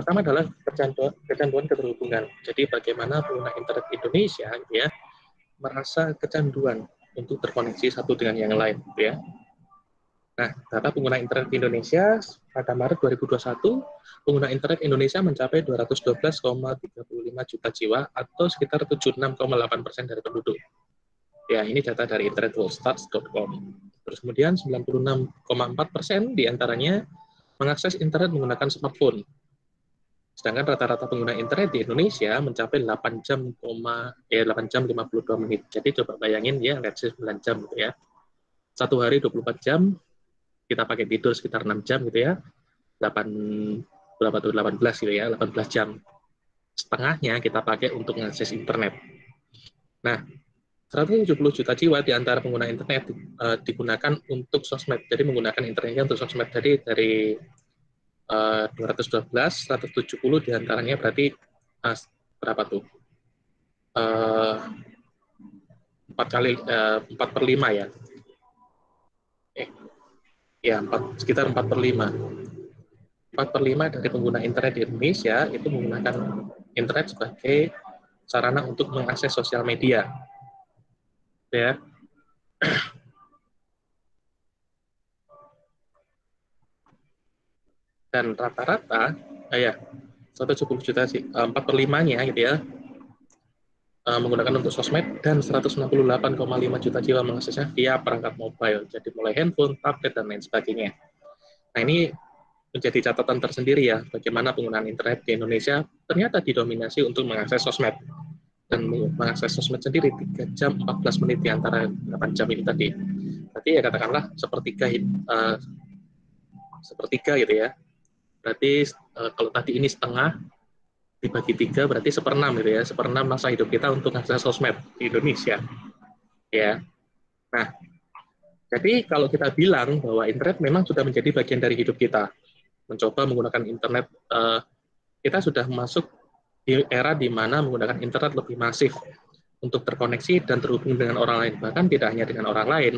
pertama adalah kecanduan keterhubungan. Jadi bagaimana pengguna internet Indonesia gitu ya merasa kecanduan untuk terkoneksi satu dengan yang lain gitu ya. Nah, data pengguna internet Indonesia pada Maret 2021, pengguna internet Indonesia mencapai 212,35 juta jiwa atau sekitar 76,8% dari penduduk. Ya, ini data dari internetworldstats.com. Terus kemudian 96,4% diantaranya mengakses internet menggunakan smartphone. Sedangkan rata-rata pengguna internet di Indonesia mencapai 8 jam 52 menit. Jadi coba bayangin ya, let's say 9 jam gitu ya. Satu hari 24 jam, kita pakai tidur sekitar 6 jam gitu ya. 18 gitu ya, 18 jam. Setengahnya kita pakai untuk mengakses internet. Nah, 170 juta jiwa di antara pengguna internet digunakan untuk sosmed. Jadi menggunakan internetnya untuk sosmed. Jadi dari 212, 170 diantaranya berarti berapa tuh? 4/5 ya. Sekitar 4/5. 4/5 dari pengguna internet di Indonesia itu menggunakan internet sebagai sarana untuk mengakses sosial media. Ya. Dan rata-rata 170 juta sih, 4/5-nya gitu ya, menggunakan untuk sosmed, dan 168,5 juta jiwa mengaksesnya via perangkat mobile, jadi mulai handphone, tablet, dan lain sebagainya. Nah, ini menjadi catatan tersendiri ya, bagaimana penggunaan internet di Indonesia ternyata didominasi untuk mengakses sosmed. Dan mengakses sosmed sendiri 3 jam 14 menit di antara 8 jam ini tadi. Berarti ya katakanlah sepertiga gitu ya. Berarti kalau tadi ini setengah, dibagi 3 berarti 1/6 gitu ya, 1/6 masa hidup kita untuk akses sosmed di Indonesia. Ya. Nah, jadi kalau kita bilang bahwa internet memang sudah menjadi bagian dari hidup kita, mencoba menggunakan internet, kita sudah masuk di era di mana menggunakan internet lebih masif untuk terkoneksi dan terhubung dengan orang lain, bahkan tidak hanya dengan orang lain,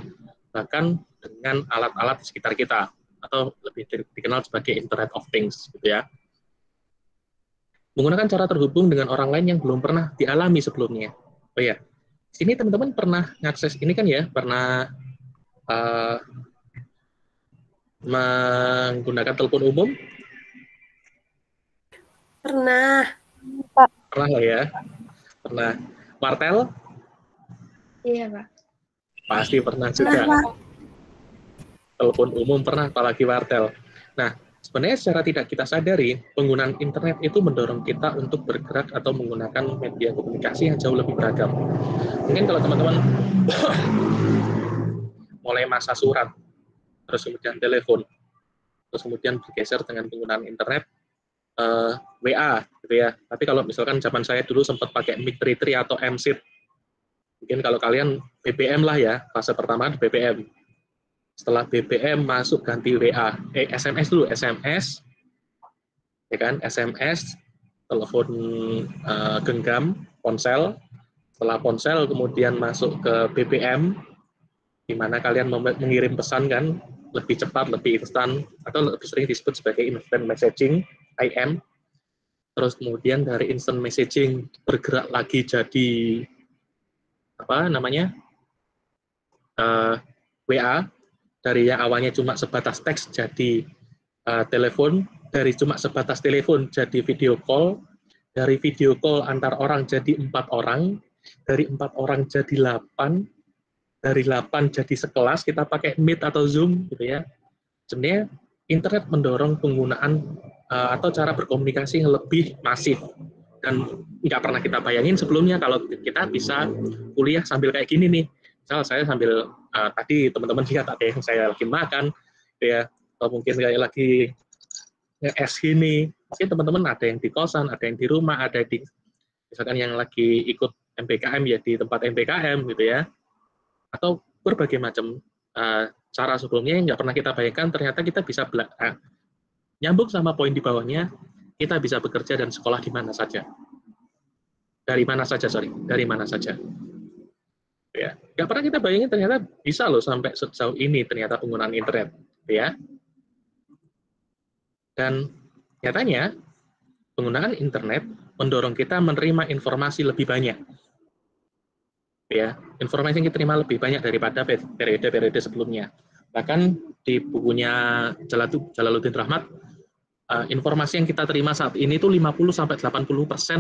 bahkan dengan alat-alat di sekitar kita, atau lebih dikenal sebagai Internet of Things, gitu ya. Menggunakan cara terhubung dengan orang lain yang belum pernah dialami sebelumnya. Oh ya, sini teman-teman pernah ngakses ini kan ya, pernah menggunakan telepon umum? Pernah. Pernah lah ya. Pernah. Wartel? Iya, Pak. Pasti pernah juga. Telepon umum pernah, apalagi wartel. Nah, sebenarnya secara tidak kita sadari, penggunaan internet itu mendorong kita untuk bergerak atau menggunakan media komunikasi yang jauh lebih beragam. Mungkin kalau teman-teman mulai masa surat, terus kemudian telepon, terus kemudian bergeser dengan penggunaan internet, WA, gitu ya. Tapi kalau misalkan zaman saya dulu sempat pakai Mic33 atau MSID, mungkin kalau kalian BBM lah ya, fase pertama BBM. Setelah BBM masuk ganti WA, SMS dulu, SMS, ya kan, SMS, telepon genggam, ponsel. Setelah ponsel kemudian masuk ke BBM, di mana kalian mengirim pesan kan lebih cepat, lebih instan, atau lebih sering disebut sebagai instant messaging, IM. Terus kemudian dari instant messaging bergerak lagi jadi apa namanya WA. Dari yang awalnya cuma sebatas teks jadi telepon, dari cuma sebatas telepon jadi video call, dari video call antar orang jadi 4 orang, dari 4 orang jadi 8, dari 8 jadi sekelas, kita pakai Meet atau Zoom gitu ya. Sebenarnya internet mendorong penggunaan atau cara berkomunikasi yang lebih masif, dan nggak pernah kita bayangin sebelumnya kalau kita bisa kuliah sambil kayak gini nih. Misal saya sambil tadi teman-teman lihat ada yang saya lagi makan, ya, atau mungkin kayak lagi nge-es gini. Mungkin teman-teman ada yang di kosan, ada yang di rumah, ada di misalkan yang lagi ikut MPKM ya di tempat MPKM gitu ya, atau berbagai macam cara sebelumnya yang nggak pernah kita bayangkan. Ternyata kita bisa nyambung sama poin di bawahnya, kita bisa bekerja dan sekolah di mana saja. Dari mana saja. Ya, nggak pernah kita bayangin ternyata bisa loh sampai sejauh ini ternyata penggunaan internet, ya. Dan nyatanya penggunaan internet mendorong kita menerima informasi lebih banyak. Ya, informasi yang kita terima lebih banyak daripada periode-periode sebelumnya. Bahkan di bukunya Jalaluddin Rahmat, informasi yang kita terima saat ini tuh 50-80%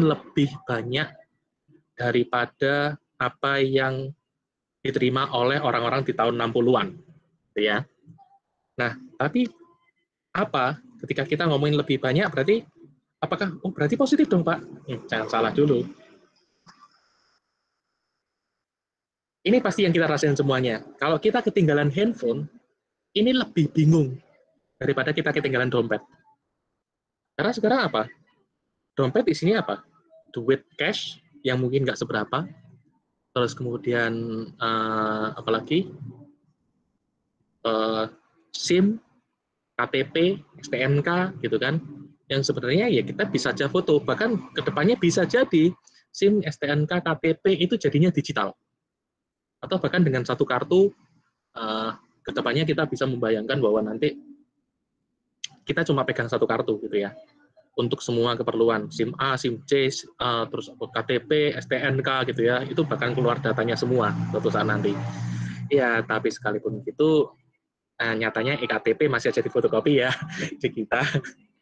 lebih banyak daripada apa yang diterima oleh orang-orang di tahun 60-an. Ya. Nah, tapi apa ketika kita ngomongin lebih banyak berarti apakah berarti positif dong, Pak? Jangan salah dulu. Ini pasti yang kita rasain semuanya. Kalau kita ketinggalan handphone, ini lebih bingung daripada kita ketinggalan dompet. Karena sekarang apa? Dompet isinya apa? Duit cash yang mungkin nggak seberapa, terus kemudian apalagi SIM, KTP, STNK, gitu kan? Yang sebenarnya ya kita bisa aja foto, bahkan kedepannya bisa jadi SIM, STNK, KTP itu jadinya digital. Atau bahkan dengan satu kartu, kedepannya kita bisa membayangkan bahwa nanti kita cuma pegang satu kartu gitu ya, untuk semua keperluan, SIM A, SIM C, terus KTP, STNK gitu ya, itu bahkan keluar datanya semua suatu saat nanti. Ya, tapi sekalipun itu, nyatanya EKTP masih aja di fotokopi ya di kita,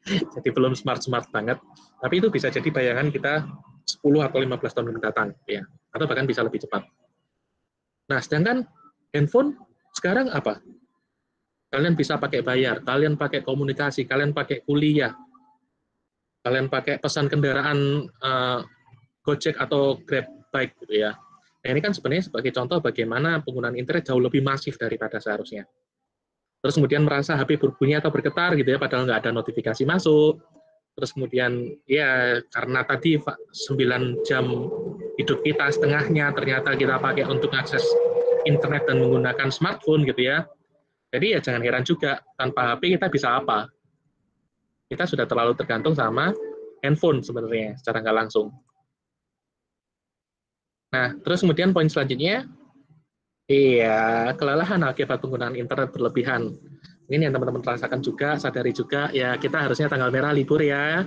jadi belum smart-smart banget, tapi itu bisa jadi bayangan kita 10 atau 15 tahun mendatang, ya, atau bahkan bisa lebih cepat. Nah, sedangkan handphone sekarang apa? Kalian bisa pakai bayar, kalian pakai komunikasi, kalian pakai kuliah, kalian pakai pesan kendaraan Gojek atau Grab bike gitu ya. Nah, ini kan sebenarnya sebagai contoh bagaimana penggunaan internet jauh lebih masif daripada seharusnya. Terus kemudian merasa HP berbunyi atau bergetar gitu ya, padahal nggak ada notifikasi masuk. Terus kemudian ya karena tadi 9 jam hidup kita setengahnya ternyata kita pakai untuk akses internet dan menggunakan smartphone gitu ya. Jadi ya jangan heran juga, tanpa HP kita bisa apa? Kita sudah terlalu tergantung sama handphone sebenarnya secara nggak langsung. Nah, terus kemudian poin selanjutnya, iya, kelelahan akibat penggunaan internet berlebihan. Ini yang teman-teman rasakan juga, sadari juga, ya kita harusnya tanggal merah libur ya,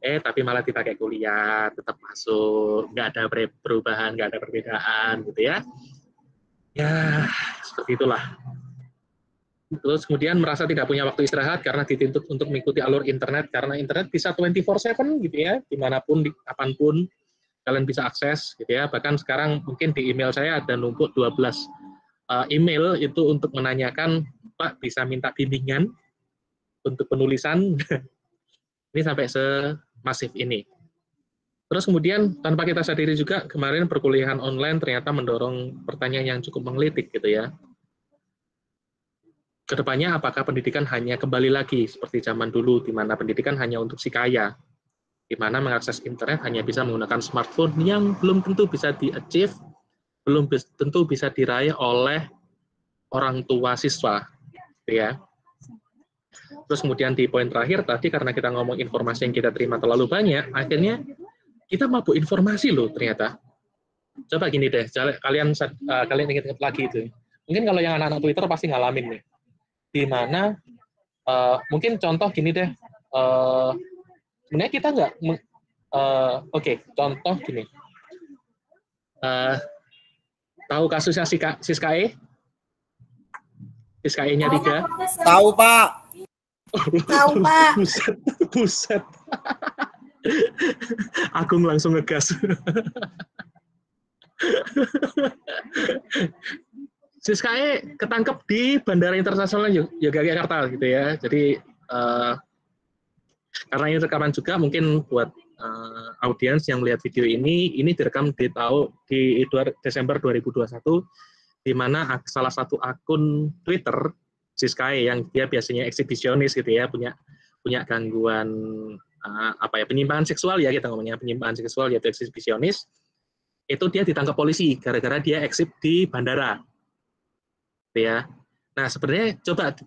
tapi malah dipakai kuliah, tetap masuk, nggak ada perubahan, nggak ada perbedaan, gitu ya. Ya, seperti itulah. Terus kemudian merasa tidak punya waktu istirahat karena dituntut untuk mengikuti alur internet, karena internet bisa 24/7 gitu ya, dimanapun, kapanpun, kalian bisa akses gitu ya. Bahkan sekarang mungkin di email saya ada numpuk 12 email itu untuk menanyakan, Pak bisa minta bimbingan untuk penulisan. Ini sampai semasif ini. Terus kemudian tanpa kita sadari juga kemarin perkuliahan online ternyata mendorong pertanyaan yang cukup menggelitik gitu ya. Kedepannya apakah pendidikan hanya kembali lagi seperti zaman dulu di mana pendidikan hanya untuk si kaya, di mana mengakses internet hanya bisa menggunakan smartphone yang belum tentu bisa di-achieve, belum tentu bisa diraih oleh orang tua siswa, gitu ya. Terus kemudian di poin terakhir tadi karena kita ngomong informasi yang kita terima terlalu banyak, akhirnya kita mabuk informasi loh ternyata. Coba gini deh, kalian ingat-ingat lagi itu. Mungkin kalau yang anak-anak Twitter pasti ngalamin nih, di mana mungkin contoh gini deh, sebenarnya kita nggak, oke, contoh gini, tahu kasusnya Siskae? Siskae-nya 3? Tahu, Pak. Tahu, Pak. Buset. Agung langsung ngegas. Siskae ketangkep di Bandara Internasional Yogyakarta gitu ya. Jadi karena ini rekaman juga mungkin buat audiens yang melihat video ini direkam di Desember 2021, di mana salah satu akun Twitter Siskae yang dia biasanya eksibisionis gitu ya, punya gangguan penyimpangan seksual ya, kita ngomongnya penyimpangan seksual yaitu eksibisionis, itu dia ditangkap polisi gara-gara dia eksib di bandara. Ya. Nah, sebenarnya coba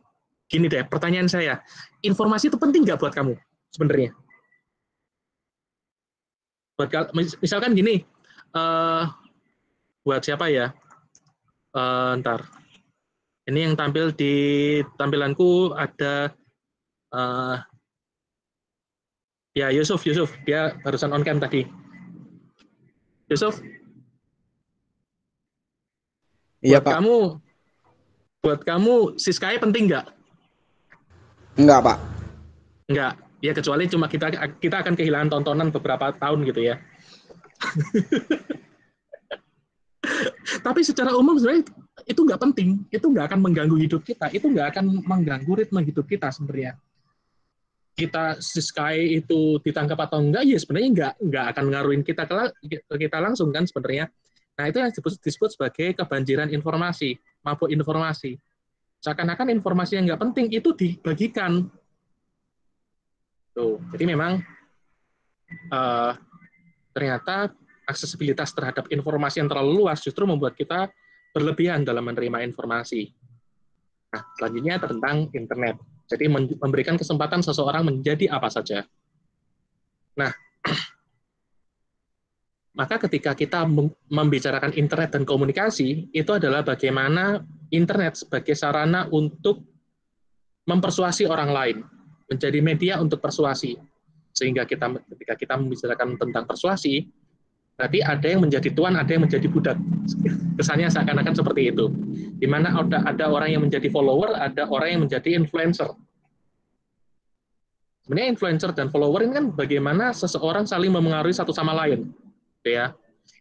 gini deh, pertanyaan saya, informasi itu penting nggak buat kamu sebenarnya? Misalkan gini, buat siapa ya? Ntar. Ini yang tampil di tampilanku ada Ya, Yusuf, dia barusan on cam tadi. Yusuf, Iya, buat Pak. kamu Siskai penting nggak? Enggak, Pak. Nggak. Ya kecuali cuma kita akan kehilangan tontonan beberapa tahun gitu ya. Tapi secara umum sebenarnya itu nggak penting, itu nggak akan mengganggu hidup kita, itu nggak akan mengganggu ritme hidup kita sebenarnya. Kita Sky itu ditangkap atau enggak, ya sebenarnya nggak akan ngaruhin kita langsung kan sebenarnya. Nah itu yang disebut sebagai kebanjiran informasi, mabuk informasi. Seakan-akan informasi yang nggak penting itu dibagikan. Tuh, jadi memang ternyata aksesibilitas terhadap informasi yang terlalu luas justru membuat kita berlebihan dalam menerima informasi. Nah, selanjutnya tentang internet. Jadi memberikan kesempatan seseorang menjadi apa saja. Nah, maka ketika kita membicarakan internet dan komunikasi, itu adalah bagaimana internet sebagai sarana untuk mempersuasi orang lain, menjadi media untuk persuasi. Sehingga ketika kita membicarakan tentang persuasi, berarti ada yang menjadi tuan, ada yang menjadi budak. Kesannya seakan-akan seperti itu. Di mana ada orang yang menjadi follower, ada orang yang menjadi influencer. Sebenarnya influencer dan follower ini kan bagaimana seseorang saling memengaruhi satu sama lain, ya.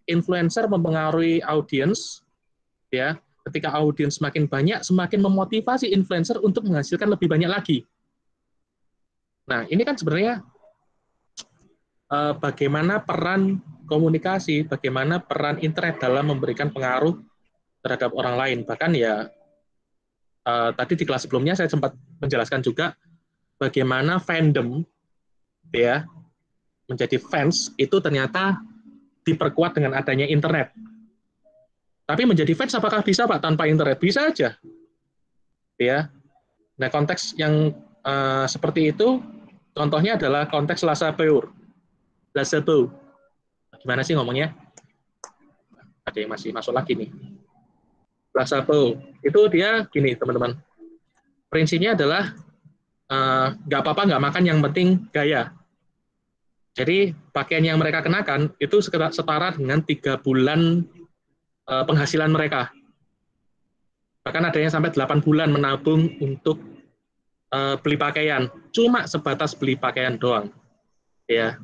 Influencer mempengaruhi audiens, ya. Ketika audiens semakin banyak, semakin memotivasi influencer untuk menghasilkan lebih banyak lagi. Nah, ini kan sebenarnya bagaimana peran komunikasi, bagaimana peran internet dalam memberikan pengaruh terhadap orang lain. Bahkan ya tadi di kelas sebelumnya saya sempat menjelaskan juga bagaimana fandom ya menjadi fans itu ternyata diperkuat dengan adanya internet. Tapi menjadi fans apakah bisa Pak tanpa internet? Bisa aja. Ya. Nah, konteks yang seperti itu contohnya adalah konteks Lasapeur. Gimana sih ngomongnya? Ada yang masih masuk lagi nih. Lasapeur. Itu dia gini, teman-teman. Prinsipnya adalah nggak apa-apa nggak makan, yang penting gaya. Jadi pakaian yang mereka kenakan itu setara dengan 3 bulan penghasilan mereka. Bahkan ada yang sampai 8 bulan menabung untuk beli pakaian, cuma sebatas beli pakaian doang. Ya.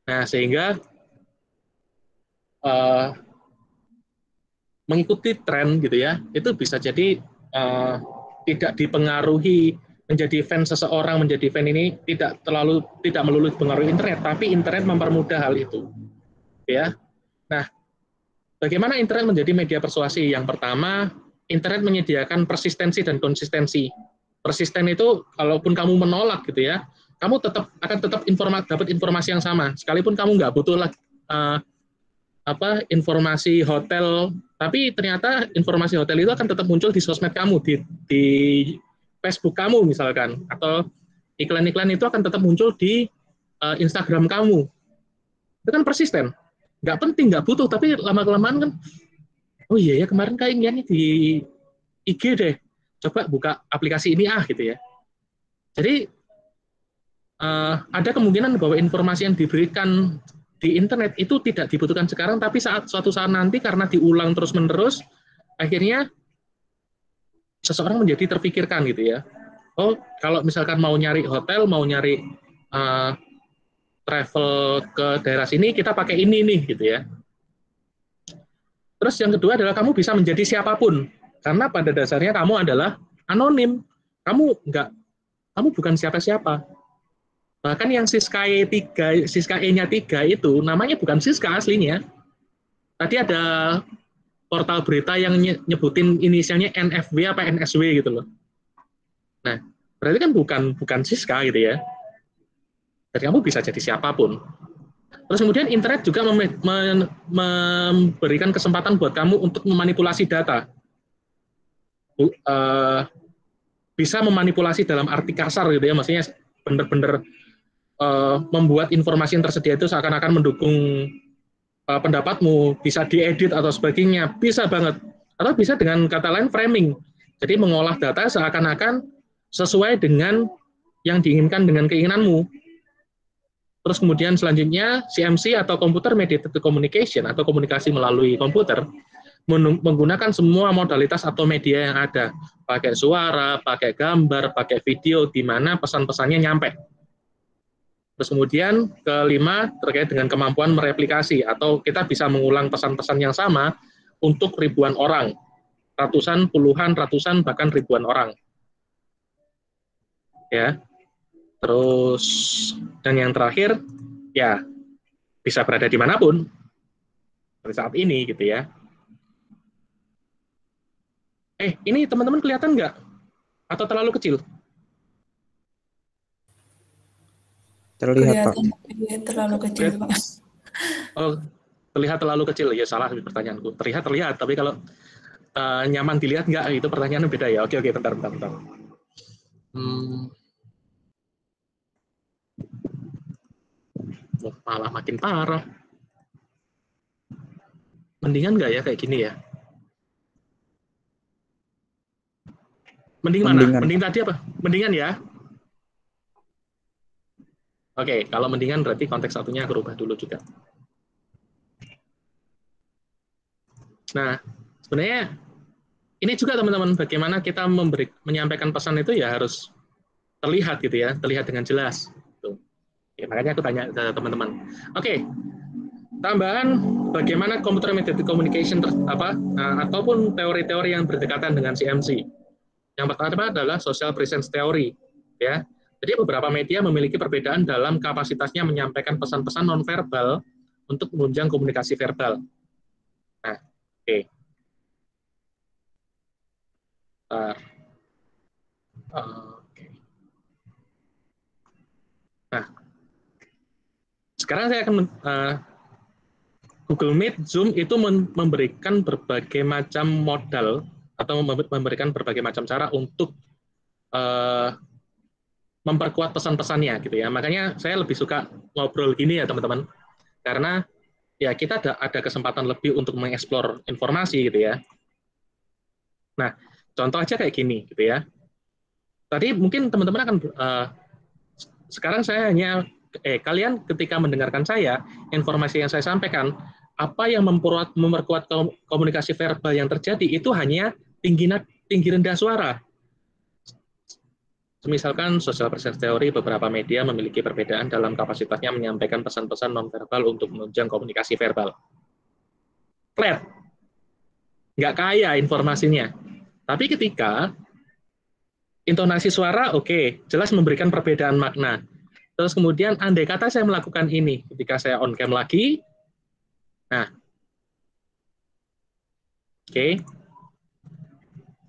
Nah, sehingga mengikuti tren gitu ya, itu bisa jadi tidak dipengaruhi menjadi fan seseorang, menjadi fan ini tidak melulu dipengaruhi internet, tapi internet mempermudah hal itu. Ya. Nah, bagaimana internet menjadi media persuasi? Yang pertama, internet menyediakan persistensi dan konsistensi. Persisten itu, kalaupun kamu menolak gitu ya, kamu akan tetap dapat informasi yang sama, sekalipun kamu nggak butuh lagi informasi hotel, tapi ternyata informasi hotel itu akan tetap muncul di sosmed kamu, di Facebook kamu misalkan, atau iklan-iklan itu akan tetap muncul di Instagram kamu. Itu kan persisten. Nggak penting, nggak butuh, tapi lama-kelamaan kan, oh iya ya kemarin kayaknya di IG deh, coba buka aplikasi ini gitu ya. Jadi ada kemungkinan bahwa informasi yang diberikan di internet itu tidak dibutuhkan sekarang, tapi suatu saat nanti karena diulang terus-menerus, akhirnya seseorang menjadi terpikirkan gitu ya. Oh, kalau misalkan mau nyari hotel, mau nyari travel ke daerah sini, kita pakai ini nih gitu ya. Terus yang kedua adalah kamu bisa menjadi siapapun, karena pada dasarnya kamu adalah anonim. Kamu bukan siapa-siapa. Bahkan yang Siska E-nya 3 itu namanya bukan Siska aslinya. Tadi ada portal berita yang nyebutin inisialnya NFW apa NSW gitu loh. Nah, berarti kan bukan Siska gitu ya. Jadi kamu bisa jadi siapapun. Terus kemudian internet juga memberikan kesempatan buat kamu untuk memanipulasi data. Bisa memanipulasi dalam arti kasar gitu ya, maksudnya benar-benar membuat informasi yang tersedia itu seakan-akan mendukung pendapatmu, bisa diedit atau sebagainya, bisa banget. Atau bisa dengan kata lain framing. Jadi mengolah data seakan-akan sesuai dengan yang diinginkan dengan keinginanmu. Terus kemudian selanjutnya CMC atau Computer Mediated Communication atau komunikasi melalui komputer menggunakan semua modalitas atau media yang ada, pakai suara, pakai gambar, pakai video, di mana pesan-pesannya nyampe. Terus kemudian kelima terkait dengan kemampuan mereplikasi atau kita bisa mengulang pesan-pesan yang sama untuk ribuan orang, ratusan, puluhan, ratusan, bahkan ribuan orang. Ya. Terus, dan yang terakhir, ya, bisa berada dimanapun, seperti saat ini, gitu ya. Ini teman-teman kelihatan nggak? Atau terlalu kecil? Terlihat, Pak. Terlalu kecil, Pak. Oh, terlihat terlalu kecil. Ya, salah pertanyaanku. Terlihat, tapi kalau nyaman dilihat nggak? Itu pertanyaannya beda ya. Oke, bentar. Malah makin parah. Mendingan nggak ya kayak gini ya? Mendingan. Mending tadi apa? Mendingan ya? Oke, kalau mendingan berarti konteks satunya aku rubah dulu juga. Nah, sebenarnya ini juga teman-teman, bagaimana kita menyampaikan pesan itu ya harus terlihat gitu ya, terlihat dengan jelas. Tuh. Ya, makanya aku tanya ke teman-teman. Oke, tambahan bagaimana computer mediated communication ataupun teori-teori yang berdekatan dengan CMC. Yang pertama adalah social presence theory, ya. Jadi beberapa media memiliki perbedaan dalam kapasitasnya menyampaikan pesan-pesan nonverbal untuk menunjang komunikasi verbal. Nah, oke. Nah, sekarang saya akan Google Meet, Zoom itu memberikan berbagai macam modal atau memberikan berbagai macam cara untuk memperkuat pesan-pesannya gitu ya. Makanya saya lebih suka ngobrol gini ya teman-teman, karena ya kita ada kesempatan lebih untuk mengeksplor informasi gitu ya. Nah, contoh aja kayak gini gitu ya. Tadi mungkin teman-teman akan sekarang saya hanya kalian ketika mendengarkan saya, informasi yang saya sampaikan, apa yang memperkuat komunikasi verbal yang terjadi itu hanya tinggi rendah suara. Misalkan social presence theory, beberapa media memiliki perbedaan dalam kapasitasnya menyampaikan pesan-pesan nonverbal untuk menunjang komunikasi verbal. Flat, nggak kaya informasinya. Tapi ketika intonasi suara, oke, jelas memberikan perbedaan makna. Terus kemudian andai kata saya melakukan ini, ketika saya on cam lagi, nah, oke.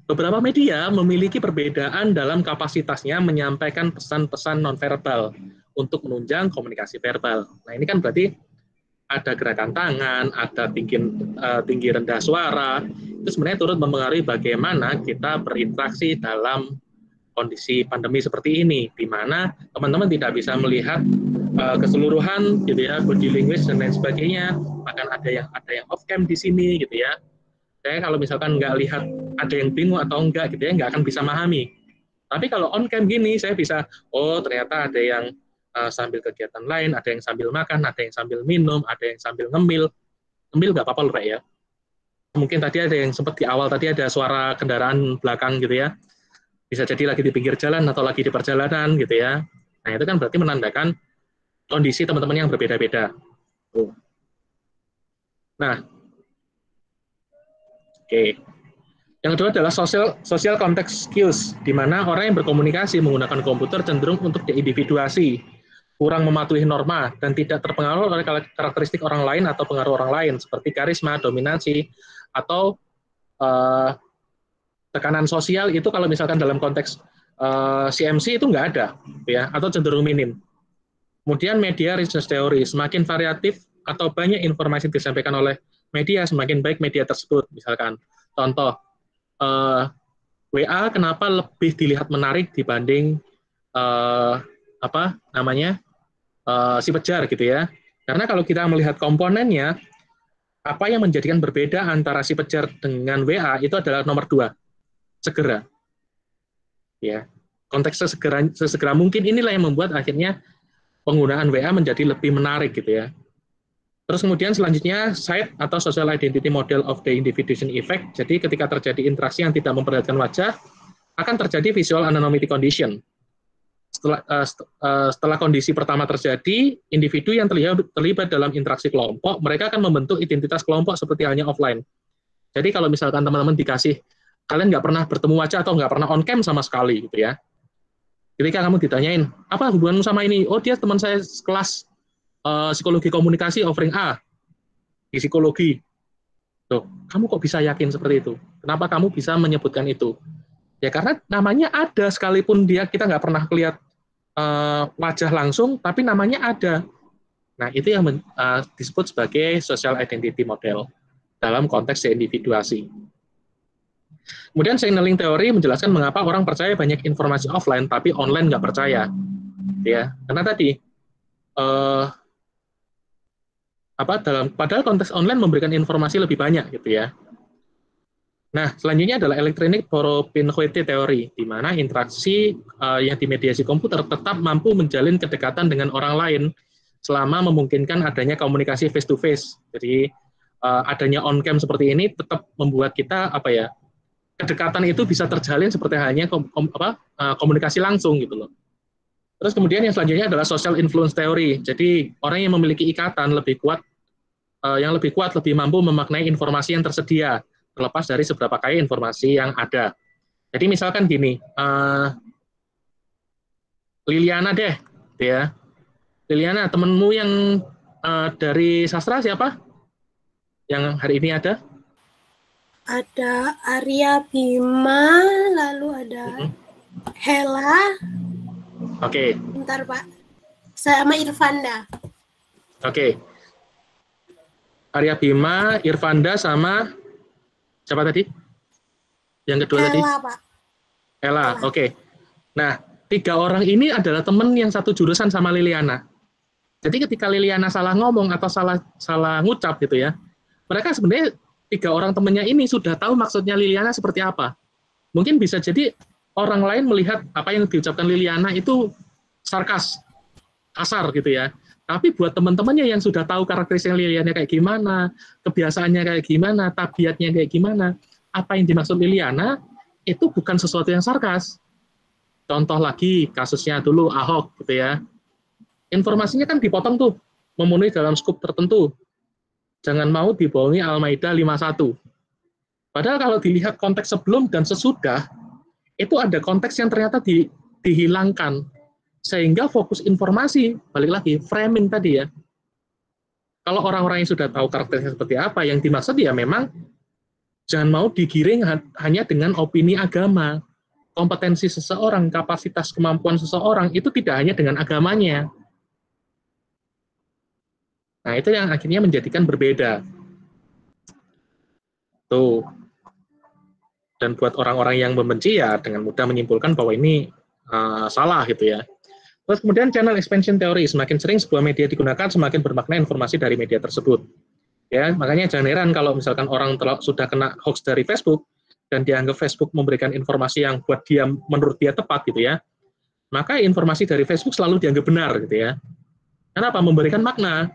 Beberapa media memiliki perbedaan dalam kapasitasnya menyampaikan pesan-pesan nonverbal untuk menunjang komunikasi verbal. Nah, ini kan berarti ada gerakan tangan, ada tinggi rendah suara. Itu sebenarnya turut mempengaruhi bagaimana kita berinteraksi dalam kondisi pandemi seperti ini, di mana teman-teman tidak bisa melihat keseluruhan gitu ya, body language dan lain sebagainya. Bahkan ada yang off cam di sini gitu ya. Saya kalau misalkan nggak lihat ada yang bingung atau enggak gitu ya, nggak akan bisa memahami. Tapi kalau on cam gini, saya bisa, oh ternyata ada yang sambil kegiatan lain, ada yang sambil makan, ada yang sambil minum, ada yang sambil ngemil. Ngemil nggak apa-apa loh Pak ya. Mungkin tadi ada yang sempat di awal tadi ada suara kendaraan belakang gitu ya. Bisa jadi lagi di pinggir jalan atau lagi di perjalanan gitu ya. Nah itu kan berarti menandakan kondisi teman-teman yang berbeda-beda. Nah, oke. Yang kedua adalah social context cues, di mana orang yang berkomunikasi menggunakan komputer cenderung untuk diindividuasi, kurang mematuhi norma, dan tidak terpengaruh oleh karakteristik orang lain atau pengaruh orang lain, seperti karisma, dominasi, atau tekanan sosial itu kalau misalkan dalam konteks CMC itu nggak ada, ya, atau cenderung minim. Kemudian media research theory, semakin variatif atau banyak informasi yang disampaikan oleh media, semakin baik media tersebut. Misalkan, contoh, WA kenapa lebih dilihat menarik dibanding si Pejar gitu ya? Karena kalau kita melihat komponennya, apa yang menjadikan berbeda antara si Pejar dengan WA itu adalah nomor 2, segera. Ya, konteks sesegera mungkin inilah yang membuat akhirnya penggunaan WA menjadi lebih menarik gitu ya. Terus kemudian selanjutnya SIDE atau Social Identity Model of the Individuation Effect. Jadi ketika terjadi interaksi yang tidak memperlihatkan wajah, akan terjadi visual anonymity condition. Setelah kondisi pertama terjadi, individu yang terlibat dalam interaksi kelompok, mereka akan membentuk identitas kelompok seperti halnya offline. Jadi kalau misalkan teman-teman dikasih, kalian nggak pernah bertemu wajah atau nggak pernah on cam sama sekali gitu ya. Ketika kamu ditanyain, apa hubunganmu sama ini? Oh, dia teman saya kelas psikologi komunikasi offering A di psikologi. Tuh, kamu kok bisa yakin seperti itu? Kenapa kamu bisa menyebutkan itu? Ya karena namanya ada, sekalipun kita nggak pernah lihat wajah langsung, tapi namanya ada. Nah, itu yang disebut sebagai social identity model dalam konteks individuasi. Kemudian signaling teori menjelaskan mengapa orang percaya banyak informasi offline, tapi online nggak percaya. Ya, karena tadi padahal konteks online memberikan informasi lebih banyak gitu ya. Nah, selanjutnya adalah electronic propinquity teori, di mana interaksi yang dimediasi komputer tetap mampu menjalin kedekatan dengan orang lain selama memungkinkan adanya komunikasi face to face. Jadi adanya on cam seperti ini tetap membuat kita kedekatan itu bisa terjalin seperti halnya komunikasi langsung gitu loh. Terus kemudian yang selanjutnya adalah social influence theory. Jadi orang yang memiliki ikatan lebih kuat, lebih mampu memaknai informasi yang tersedia, terlepas dari seberapa kaya informasi yang ada. Jadi misalkan gini, Liliana deh, ya. Liliana, temenmu yang dari sastra siapa? Yang hari ini ada? Ada Arya Bima, lalu ada Hela. Oke. Bentar, Pak. Sama Irfanda. Oke. Arya Bima, Irfanda, sama siapa tadi? Yang kedua tadi? Ella, Pak. Ella, oke. Nah, 3 orang ini adalah teman yang satu jurusan sama Liliana. Jadi ketika Liliana salah ngomong atau salah ngucap gitu ya, mereka sebenarnya 3 orang temannya ini sudah tahu maksudnya Liliana seperti apa. Mungkin bisa jadi orang lain melihat apa yang diucapkan Liliana itu sarkas, kasar gitu ya. Tapi buat teman-temannya yang sudah tahu karakteristik Liliana kayak gimana, kebiasaannya kayak gimana, tabiatnya kayak gimana, apa yang dimaksud Liliana itu bukan sesuatu yang sarkas. Contoh lagi kasusnya dulu Ahok gitu ya. Informasinya kan dipotong tuh, memenuhi dalam skup tertentu. Jangan mau dibohongi Al-Maidah 51. Padahal kalau dilihat konteks sebelum dan sesudah, itu ada konteks yang ternyata dihilangkan. Sehingga fokus informasi, balik lagi, framing tadi ya. Kalau orang-orang yang sudah tahu karakternya seperti apa, yang dimaksud ya memang jangan mau digiring hanya dengan opini agama. Kompetensi seseorang, kapasitas kemampuan seseorang, itu tidak hanya dengan agamanya. Nah, itu yang akhirnya menjadikan berbeda. Tuh. Dan buat orang-orang yang membenci ya dengan mudah menyimpulkan bahwa ini salah gitu ya. Terus kemudian channel expansion theory, semakin sering sebuah media digunakan semakin bermakna informasi dari media tersebut. Ya, makanya jangan heran kalau misalkan orang sudah kena hoax dari Facebook dan dianggap Facebook memberikan informasi yang buat dia menurut dia tepat gitu ya. Maka informasi dari Facebook selalu dianggap benar gitu ya. Kenapa? Memberikan makna.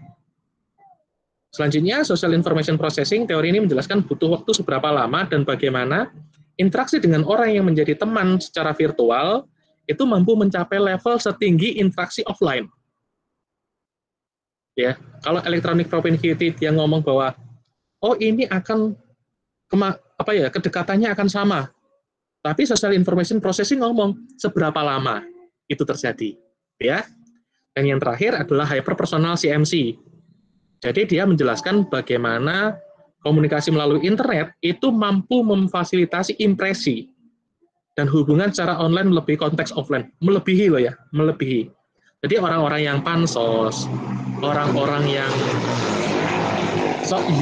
Selanjutnya, social information processing, teori ini menjelaskan butuh waktu seberapa lama dan bagaimana interaksi dengan orang yang menjadi teman secara virtual itu mampu mencapai level setinggi interaksi offline. Ya, kalau electronic propinquity dia ngomong bahwa oh ini akan kedekatannya akan sama. Tapi social information processing ngomong seberapa lama itu terjadi, ya. Dan yang terakhir adalah hyperpersonal CMC. Jadi dia menjelaskan bagaimana komunikasi melalui internet itu mampu memfasilitasi impresi dan hubungan secara online lebih konteks offline, melebihi loh ya, melebihi. Jadi orang-orang yang pansos, orang-orang yang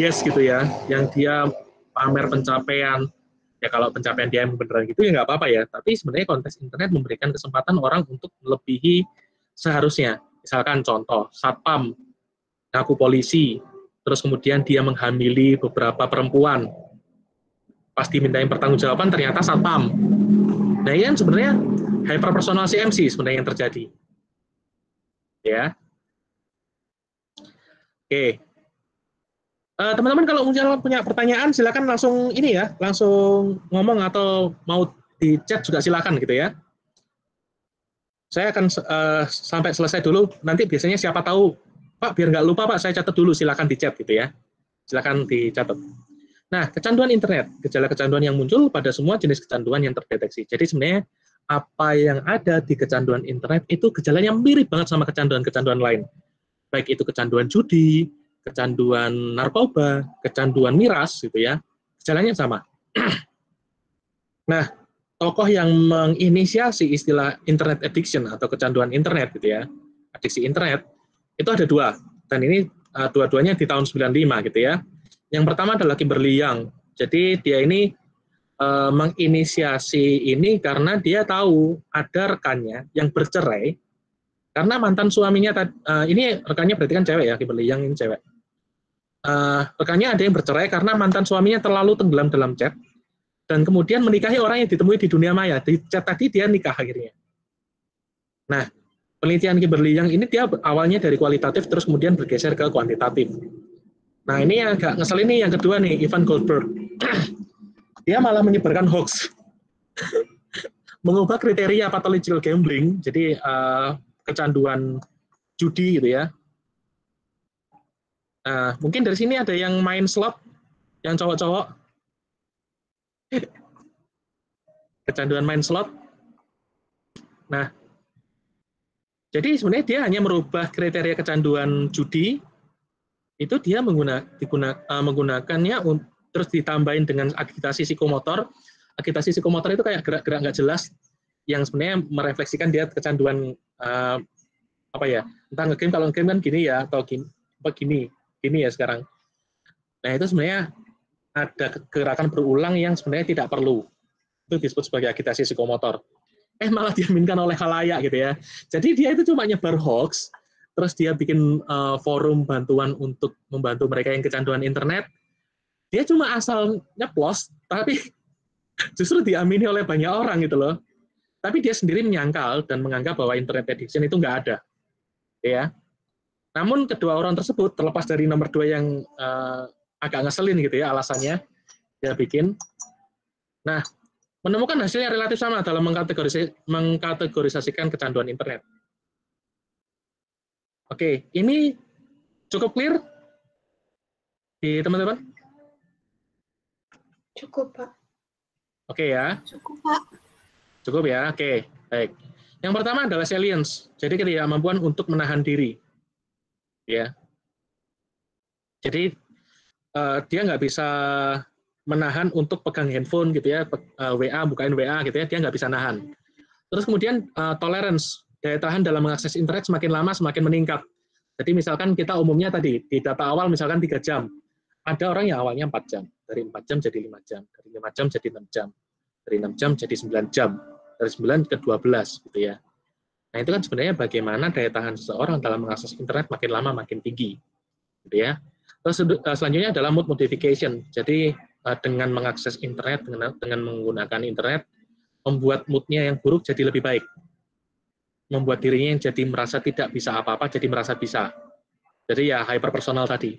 yes gitu ya, yang dia pamer pencapaian, ya kalau pencapaian dia beneran gitu ya nggak apa-apa ya, tapi sebenarnya konteks internet memberikan kesempatan orang untuk melebihi seharusnya. Misalkan contoh, satpam, ngaku polisi, terus kemudian dia menghamili beberapa perempuan, pas dimintain pertanggungjawaban ternyata satpam. Nah ini kan sebenarnya hyperpersonal CMC sebenarnya yang terjadi. Ya. Oke. Teman-teman kalau punya pertanyaan silakan langsung ini ya, langsung ngomong atau mau di chat juga silakan gitu ya. Saya akan sampai selesai dulu. Nanti biasanya siapa tahu, Pak biar nggak lupa Pak, saya catat dulu. Silakan di chat gitu ya. Silakan dicatat. Nah, kecanduan internet, gejala kecanduan yang muncul pada semua jenis kecanduan yang terdeteksi. Jadi sebenarnya apa yang ada di kecanduan internet itu gejalanya mirip banget sama kecanduan-kecanduan lain. Baik itu kecanduan judi, kecanduan narkoba, kecanduan miras gitu ya, gejalanya sama. Nah, tokoh yang menginisiasi istilah internet addiction atau kecanduan internet gitu ya, adiksi internet, itu ada dua, dan ini dua-duanya di tahun 95 gitu ya. Yang pertama adalah Kimberly Young. Jadi dia ini menginisiasi ini karena dia tahu ada rekannya yang bercerai karena mantan suaminya, ini rekannya berarti kan cewek ya, Kimberly Young ini cewek. Rekannya ada yang bercerai karena mantan suaminya terlalu tenggelam dalam chat dan kemudian menikahi orang yang ditemui di dunia maya. Di chat tadi dia nikah akhirnya. Nah, penelitian Kimberly Young ini dia awalnya dari kualitatif terus kemudian bergeser ke kuantitatif. Nah, ini yang agak ngeselin nih yang kedua nih, Ivan Goldberg. Dia malah menyebarkan hoax. Mengubah kriteria pathological gambling, jadi kecanduan judi gitu ya. Mungkin dari sini ada yang main slot, yang cowok-cowok. Kecanduan main slot. Nah, jadi sebenarnya dia hanya merubah kriteria kecanduan judi, itu dia menggunakannya terus ditambahin dengan agitasi psikomotor. Agitasi psikomotor itu kayak gerak-gerak nggak jelas, yang sebenarnya merefleksikan dia kecanduan apa ya, entah ngegame, kalau ngegame kan gini ya, atau gini ya sekarang. Nah itu sebenarnya ada gerakan berulang yang sebenarnya tidak perlu. Itu disebut sebagai agitasi psikomotor. Malah diaminkan oleh khalayak gitu ya. Jadi dia itu cuma nyebar hoax, terus dia bikin forum bantuan untuk membantu mereka yang kecanduan internet. Dia cuma asal nyeplos, tapi justru diamini oleh banyak orang gitu loh. Tapi dia sendiri menyangkal dan menganggap bahwa internet addiction itu nggak ada. Ya. Namun kedua orang tersebut, terlepas dari nomor 2 yang agak ngeselin gitu ya alasannya, dia bikin. Nah, menemukan hasilnya relatif sama dalam mengkategorisasikan kecanduan internet. Oke, ini cukup clear di teman-teman? Cukup, Pak. Oke ya. Cukup, Pak. Cukup ya, oke. Baik. Yang pertama adalah salience, jadi ketidakmampuan untuk menahan diri. Ya. Jadi dia nggak bisa menahan untuk pegang handphone gitu ya, WA, bukain WA gitu ya, dia nggak bisa nahan. Terus kemudian tolerance, daya tahan dalam mengakses internet semakin lama semakin meningkat. Jadi misalkan kita umumnya tadi, di data awal misalkan 3 jam, ada orang yang awalnya 4 jam, dari 4 jam jadi 5 jam, dari 5 jam jadi 6 jam, dari 6 jam jadi 9 jam, dari 9 ke 12 gitu ya. Nah itu kan sebenarnya bagaimana daya tahan seseorang dalam mengakses internet makin lama makin tinggi. Gitu ya. Terus selanjutnya adalah mood modification. Jadi dengan mengakses internet, dengan menggunakan internet, membuat moodnya yang buruk jadi lebih baik. Membuat dirinya yang jadi merasa tidak bisa apa-apa, jadi merasa bisa. Jadi ya hyperpersonal tadi.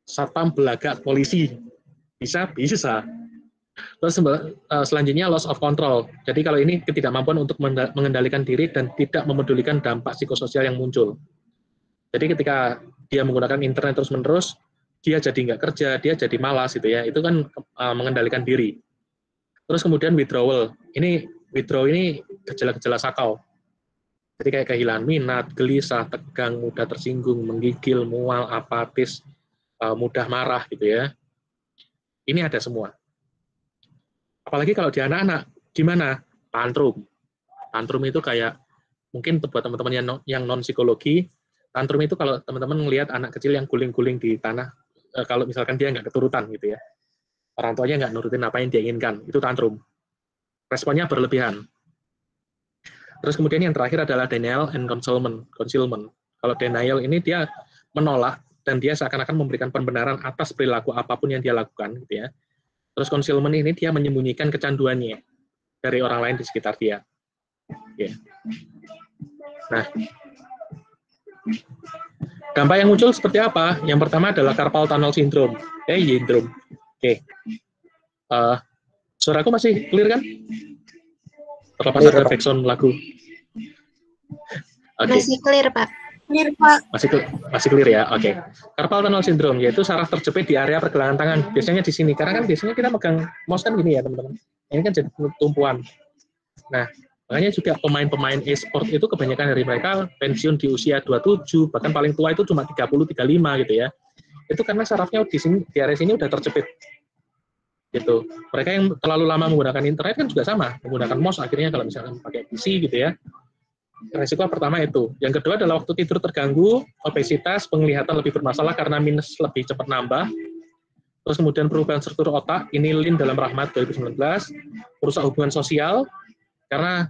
Satpam belagak polisi. Bisa. Terus selanjutnya loss of control. Jadi kalau ini ketidakmampuan untuk mengendalikan diri dan tidak memedulikan dampak psikososial yang muncul. Jadi ketika dia menggunakan internet terus-menerus, dia jadi nggak kerja, dia jadi malas gitu ya. Itu kan mengendalikan diri. Terus kemudian withdrawal. Withdrawal ini gejala-gejala sakau. Jadi kayak kehilangan minat, gelisah, tegang, mudah tersinggung, menggigil, mual, apatis, mudah marah gitu ya. Ini ada semua. Apalagi kalau di anak-anak, gimana? Tantrum. Tantrum itu kayak, mungkin buat teman-teman yang non-psikologi, tantrum itu kalau teman-teman melihat anak kecil yang guling-guling di tanah, kalau misalkan dia nggak keturutan gitu ya, orang tuanya nggak nurutin apa yang dia inginkan, itu tantrum. Responnya berlebihan. Terus kemudian yang terakhir adalah denial and concealment. Kalau denial ini dia menolak, dan dia seakan-akan memberikan pembenaran atas perilaku apapun yang dia lakukan gitu ya. Terus concealment ini dia menyembunyikan kecanduannya dari orang lain di sekitar dia. Ya. Nah, dampak yang muncul seperti apa? Yang pertama adalah carpal tunnel syndrome. Syndrome. Oke. Suaraku masih clear kan? Terlepas ada background lagu. Masih clear, Pak. Clear, Pak. Masih clear ya? Oke. Carpal tunnel syndrome yaitu saraf terjepit di area pergelangan tangan. Biasanya di sini. Karena kan biasanya kita megang mouse kan gini ya, teman-teman. Ini kan jadi tumpuan. Nah, makanya juga pemain-pemain e-sport itu kebanyakan dari mereka pensiun di usia 27, bahkan paling tua itu cuma 30, 35 gitu ya. Itu karena sarafnya di sini, di area sini udah terjepit. Gitu. Mereka yang terlalu lama menggunakan internet kan juga sama, menggunakan mouse akhirnya kalau misalkan pakai PC gitu ya. Resiko pertama itu. Yang kedua adalah waktu tidur terganggu, obesitas, penglihatan lebih bermasalah karena minus lebih cepat nambah. Terus kemudian perubahan struktur otak, ini Lin dalam Rahmat 2019, merusak hubungan sosial, karena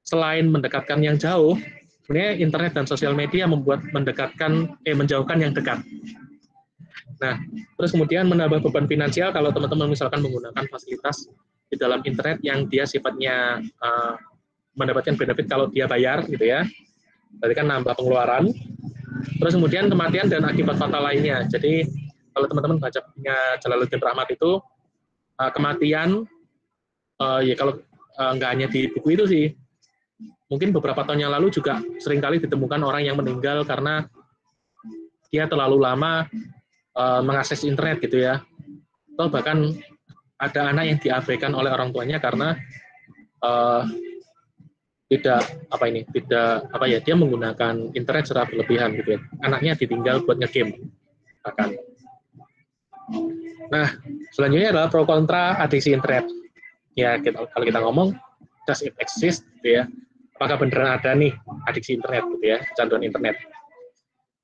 selain mendekatkan yang jauh, sebenarnya internet dan sosial media membuat menjauhkan yang dekat. Nah, terus kemudian menambah beban finansial kalau teman-teman misalkan menggunakan fasilitas di dalam internet yang dia sifatnya mendapatkan benefit kalau dia bayar gitu ya. Berarti kan nambah pengeluaran. Terus kemudian kematian dan akibat fatal lainnya. Jadi kalau teman-teman baca Jalaluddin Rahmat itu kematian ya kalau nggak hanya di buku itu sih. Mungkin beberapa tahun yang lalu juga seringkali ditemukan orang yang meninggal karena dia terlalu lama mengakses internet gitu ya. Atau bahkan ada anak yang diabaikan oleh orang tuanya karena dia menggunakan internet secara berlebihan gitu ya. Anaknya ditinggal buat nge-game bahkan. Nah, selanjutnya adalah pro kontra adiksi internet. Ya, kalau kita ngomong does it exist gitu ya. Apakah beneran ada nih adiksi internet gitu ya, kecanduan internet.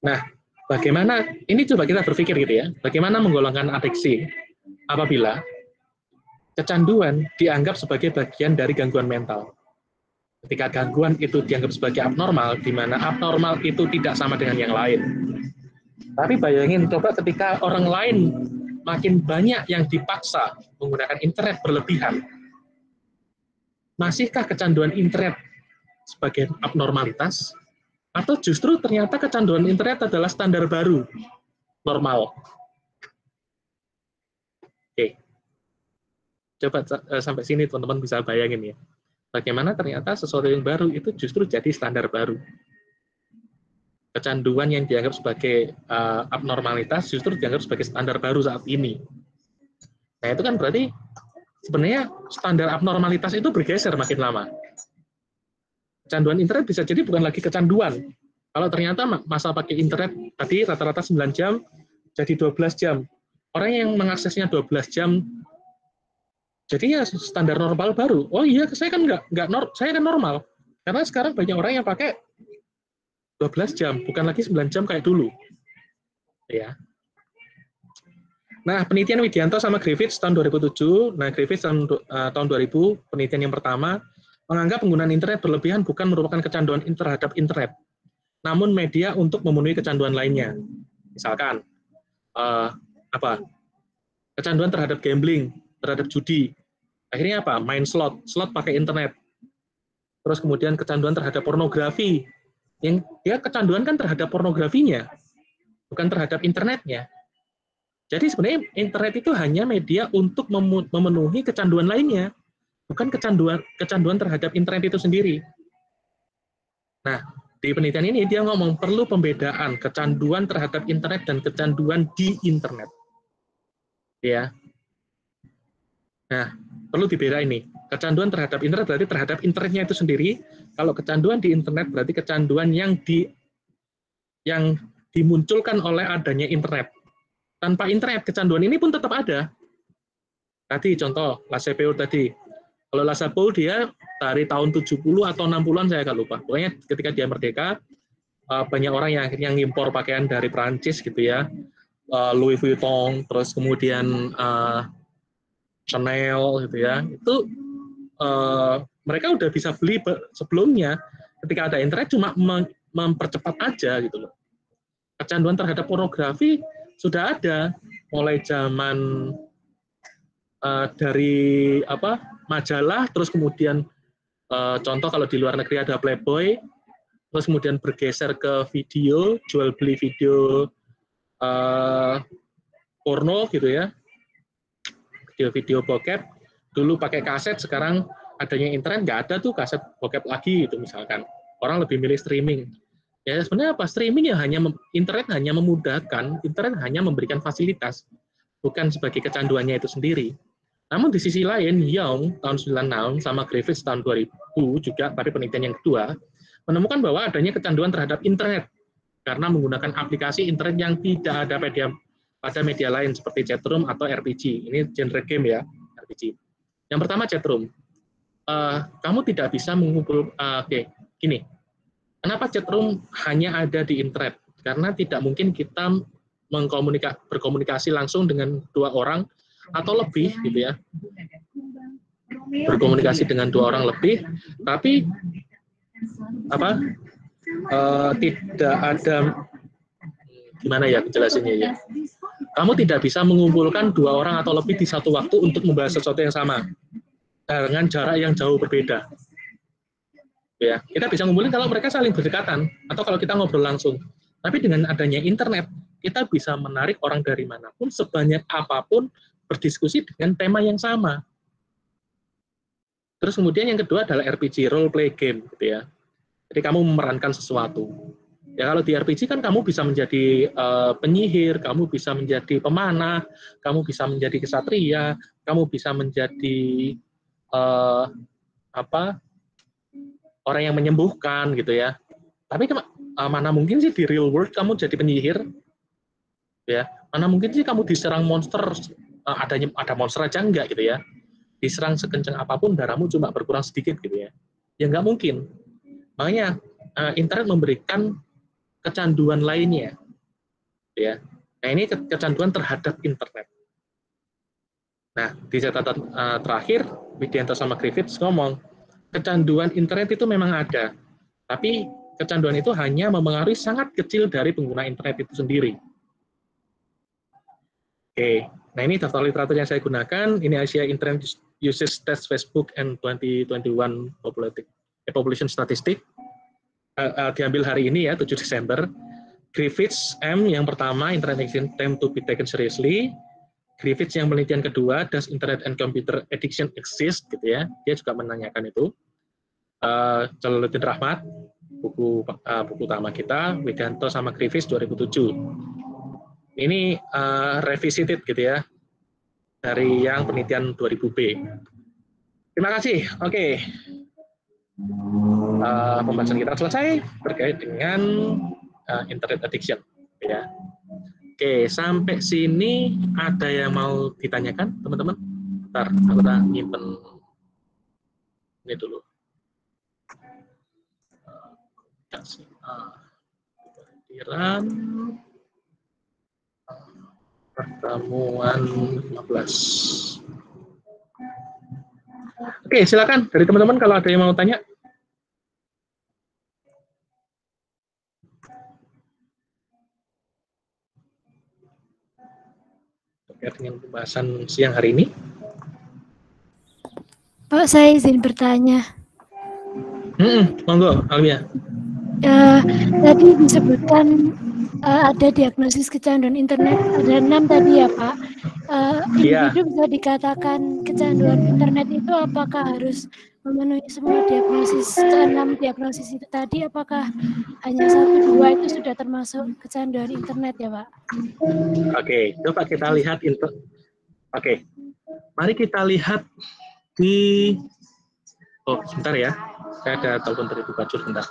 Nah, bagaimana ini coba kita berpikir gitu ya. Bagaimana menggolongkan adiksi apabila kecanduan dianggap sebagai bagian dari gangguan mental. Ketika gangguan itu dianggap sebagai abnormal, di mana abnormal itu tidak sama dengan yang lain. Tapi bayangin, coba ketika orang lain makin banyak yang dipaksa menggunakan internet berlebihan, masihkah kecanduan internet sebagai abnormalitas? Atau justru ternyata kecanduan internet adalah standar baru, normal? Oke. Coba sampai sini teman-teman bisa bayangin ya. Bagaimana ternyata sesuatu yang baru itu justru jadi standar baru. Kecanduan yang dianggap sebagai abnormalitas justru dianggap sebagai standar baru saat ini. Nah, itu kan berarti sebenarnya standar abnormalitas itu bergeser makin lama. Kecanduan internet bisa jadi bukan lagi kecanduan. Kalau ternyata masa pakai internet tadi rata-rata 9 jam jadi 12 jam. Orang yang mengaksesnya 12 jam jadi ya standar normal baru. Oh iya, saya kan saya kan normal. Karena sekarang banyak orang yang pakai 12 jam, bukan lagi 9 jam kayak dulu. Ya. Nah, penelitian Widianto sama Griffiths tahun 2007, nah Griffiths tahun 2000, penelitian yang pertama, menganggap penggunaan internet berlebihan bukan merupakan kecanduan terhadap internet, namun media untuk memenuhi kecanduan lainnya. Misalkan, kecanduan terhadap gambling, terhadap judi. Akhirnya apa? Main slot pakai internet. Terus kemudian kecanduan terhadap pornografi, yang dia kecanduan kan terhadap pornografinya, bukan terhadap internetnya. Jadi sebenarnya internet itu hanya media untuk memenuhi kecanduan lainnya, bukan kecanduan terhadap internet itu sendiri. Nah, di penelitian ini dia ngomong perlu pembedaan kecanduan terhadap internet dan kecanduan di internet. Ya. Nah, perlu dibeda ini. Kecanduan terhadap internet berarti terhadap internetnya itu sendiri. Kalau kecanduan di internet berarti kecanduan yang dimunculkan oleh adanya internet. Tanpa internet, kecanduan ini pun tetap ada. Tadi contoh, LaSalle tadi. Kalau LaSalle dia dari tahun 70 atau 60-an saya agak lupa. Pokoknya ketika dia merdeka, banyak orang yang akhirnya ngimpor pakaian dari Perancis gitu ya. Louis Vuitton, terus kemudian Chanel gitu ya. Itu mereka udah bisa beli sebelumnya. Ketika ada internet cuma mempercepat aja gitu loh. Kecanduan terhadap pornografi sudah ada mulai zaman dari majalah, terus kemudian contoh kalau di luar negeri ada Playboy, terus kemudian bergeser ke video, jual beli video porno gitu ya, video-video bokep. Dulu pakai kaset, sekarang adanya internet nggak ada tuh kaset bokep lagi gitu misalkan. Orang lebih milih streaming. Ya sebenarnya apa? Streaming ya internet hanya memudahkan, internet hanya memberikan fasilitas, bukan sebagai kecanduannya itu sendiri. Namun di sisi lain, Young tahun 96 sama Griffiths tahun 2000 juga pada penelitian yang kedua menemukan bahwa adanya kecanduan terhadap internet karena menggunakan aplikasi internet yang tidak ada pada media lain seperti chatroom atau RPG. Ini genre game ya, RPG. Yang pertama chatroom. Kamu tidak bisa mengumpul. Gini. Kenapa chatroom hanya ada di internet? Karena tidak mungkin kita berkomunikasi langsung dengan dua orang atau lebih, gitu ya. Berkomunikasi dengan dua orang lebih, tapi tidak ada, gimana ya penjelasannya ya. Kamu tidak bisa mengumpulkan dua orang atau lebih di satu waktu untuk membahas sesuatu yang sama dengan jarak yang jauh berbeda. Ya, kita bisa ngumpulin kalau mereka saling berdekatan atau kalau kita ngobrol langsung. Tapi dengan adanya internet, kita bisa menarik orang dari manapun, sebanyak apapun, berdiskusi dengan tema yang sama. Terus kemudian yang kedua adalah RPG, role play game, gitu ya. Jadi kamu memerankan sesuatu. Ya kalau di RPG kan kamu bisa menjadi penyihir, kamu bisa menjadi pemanah, kamu bisa menjadi kesatria, kamu bisa menjadi orang yang menyembuhkan gitu ya. Tapi mana mungkin sih di real world kamu jadi penyihir? Ya, mana mungkin sih kamu diserang monster, ada monster aja enggak gitu ya. Diserang sekencang apapun darahmu cuma berkurang sedikit gitu ya. Ya nggak mungkin. Makanya internet memberikan kecanduan lainnya. Ya. Nah, ini kecanduan terhadap internet. Nah, di catatan terakhir, Widianto sama Griffiths ngomong, kecanduan internet itu memang ada, tapi kecanduan itu hanya mempengaruhi sangat kecil dari pengguna internet itu sendiri. Oke, nah ini daftar literatur yang saya gunakan, ini Asia Internet Usage Test Facebook and 2021 Population Statistic, diambil hari ini ya, 7 Desember. Griffiths M yang pertama, Internet Addiction Tend to be Taken Seriously. Griffiths yang penelitian kedua, Does Internet and Computer Addiction Exist? Gitu ya, dia juga menanyakan itu. Jalaluddin Rahmat, buku utama kita, Widianto sama Griffiths 2007. Ini revisited gitu ya, dari yang penelitian 2000B. Terima kasih. Oke. Pembahasan kita selesai terkait dengan internet addiction. Ya. Oke, sampai sini ada yang mau ditanyakan, teman-teman? Bentar, aku tak nyimpen ini dulu. Kehadiran pertemuan 15. Oke, silakan dari teman-teman kalau ada yang mau tanya. Terkait dengan pembahasan siang hari ini. Pak, saya izin bertanya. Monggo, Almia. Tadi disebutkan ada diagnosis kecanduan internet, ada 6 tadi ya Pak. Individu bisa dikatakan kecanduan internet itu apakah harus memenuhi semua diagnosis, 6 diagnosis itu tadi, apakah hanya 1-2 itu sudah termasuk kecanduan internet ya Pak? Oke, coba kita lihat Oke, mari kita lihat di sebentar ya, saya ada telepon dari Bu Bajur, sebentar.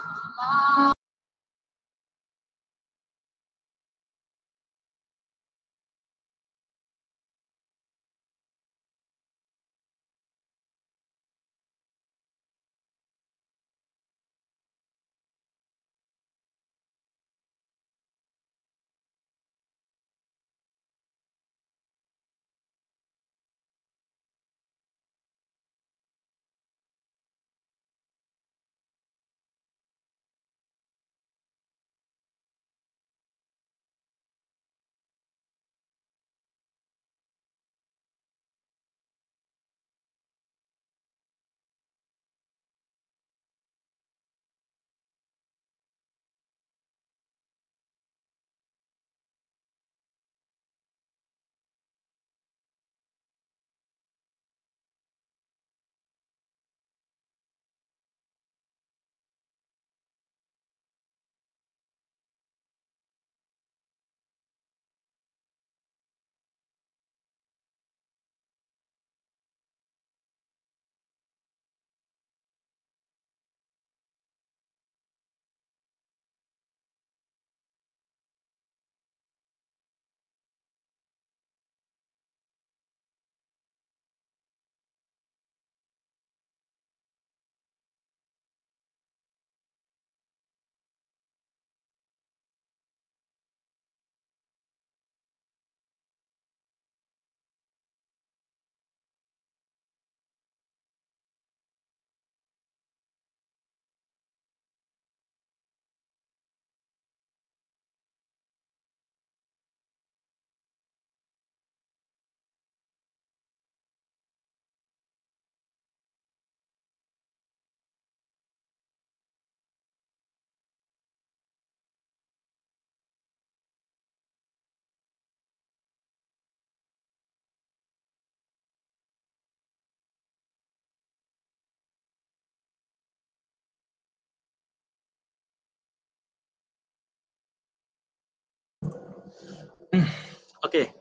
Oke.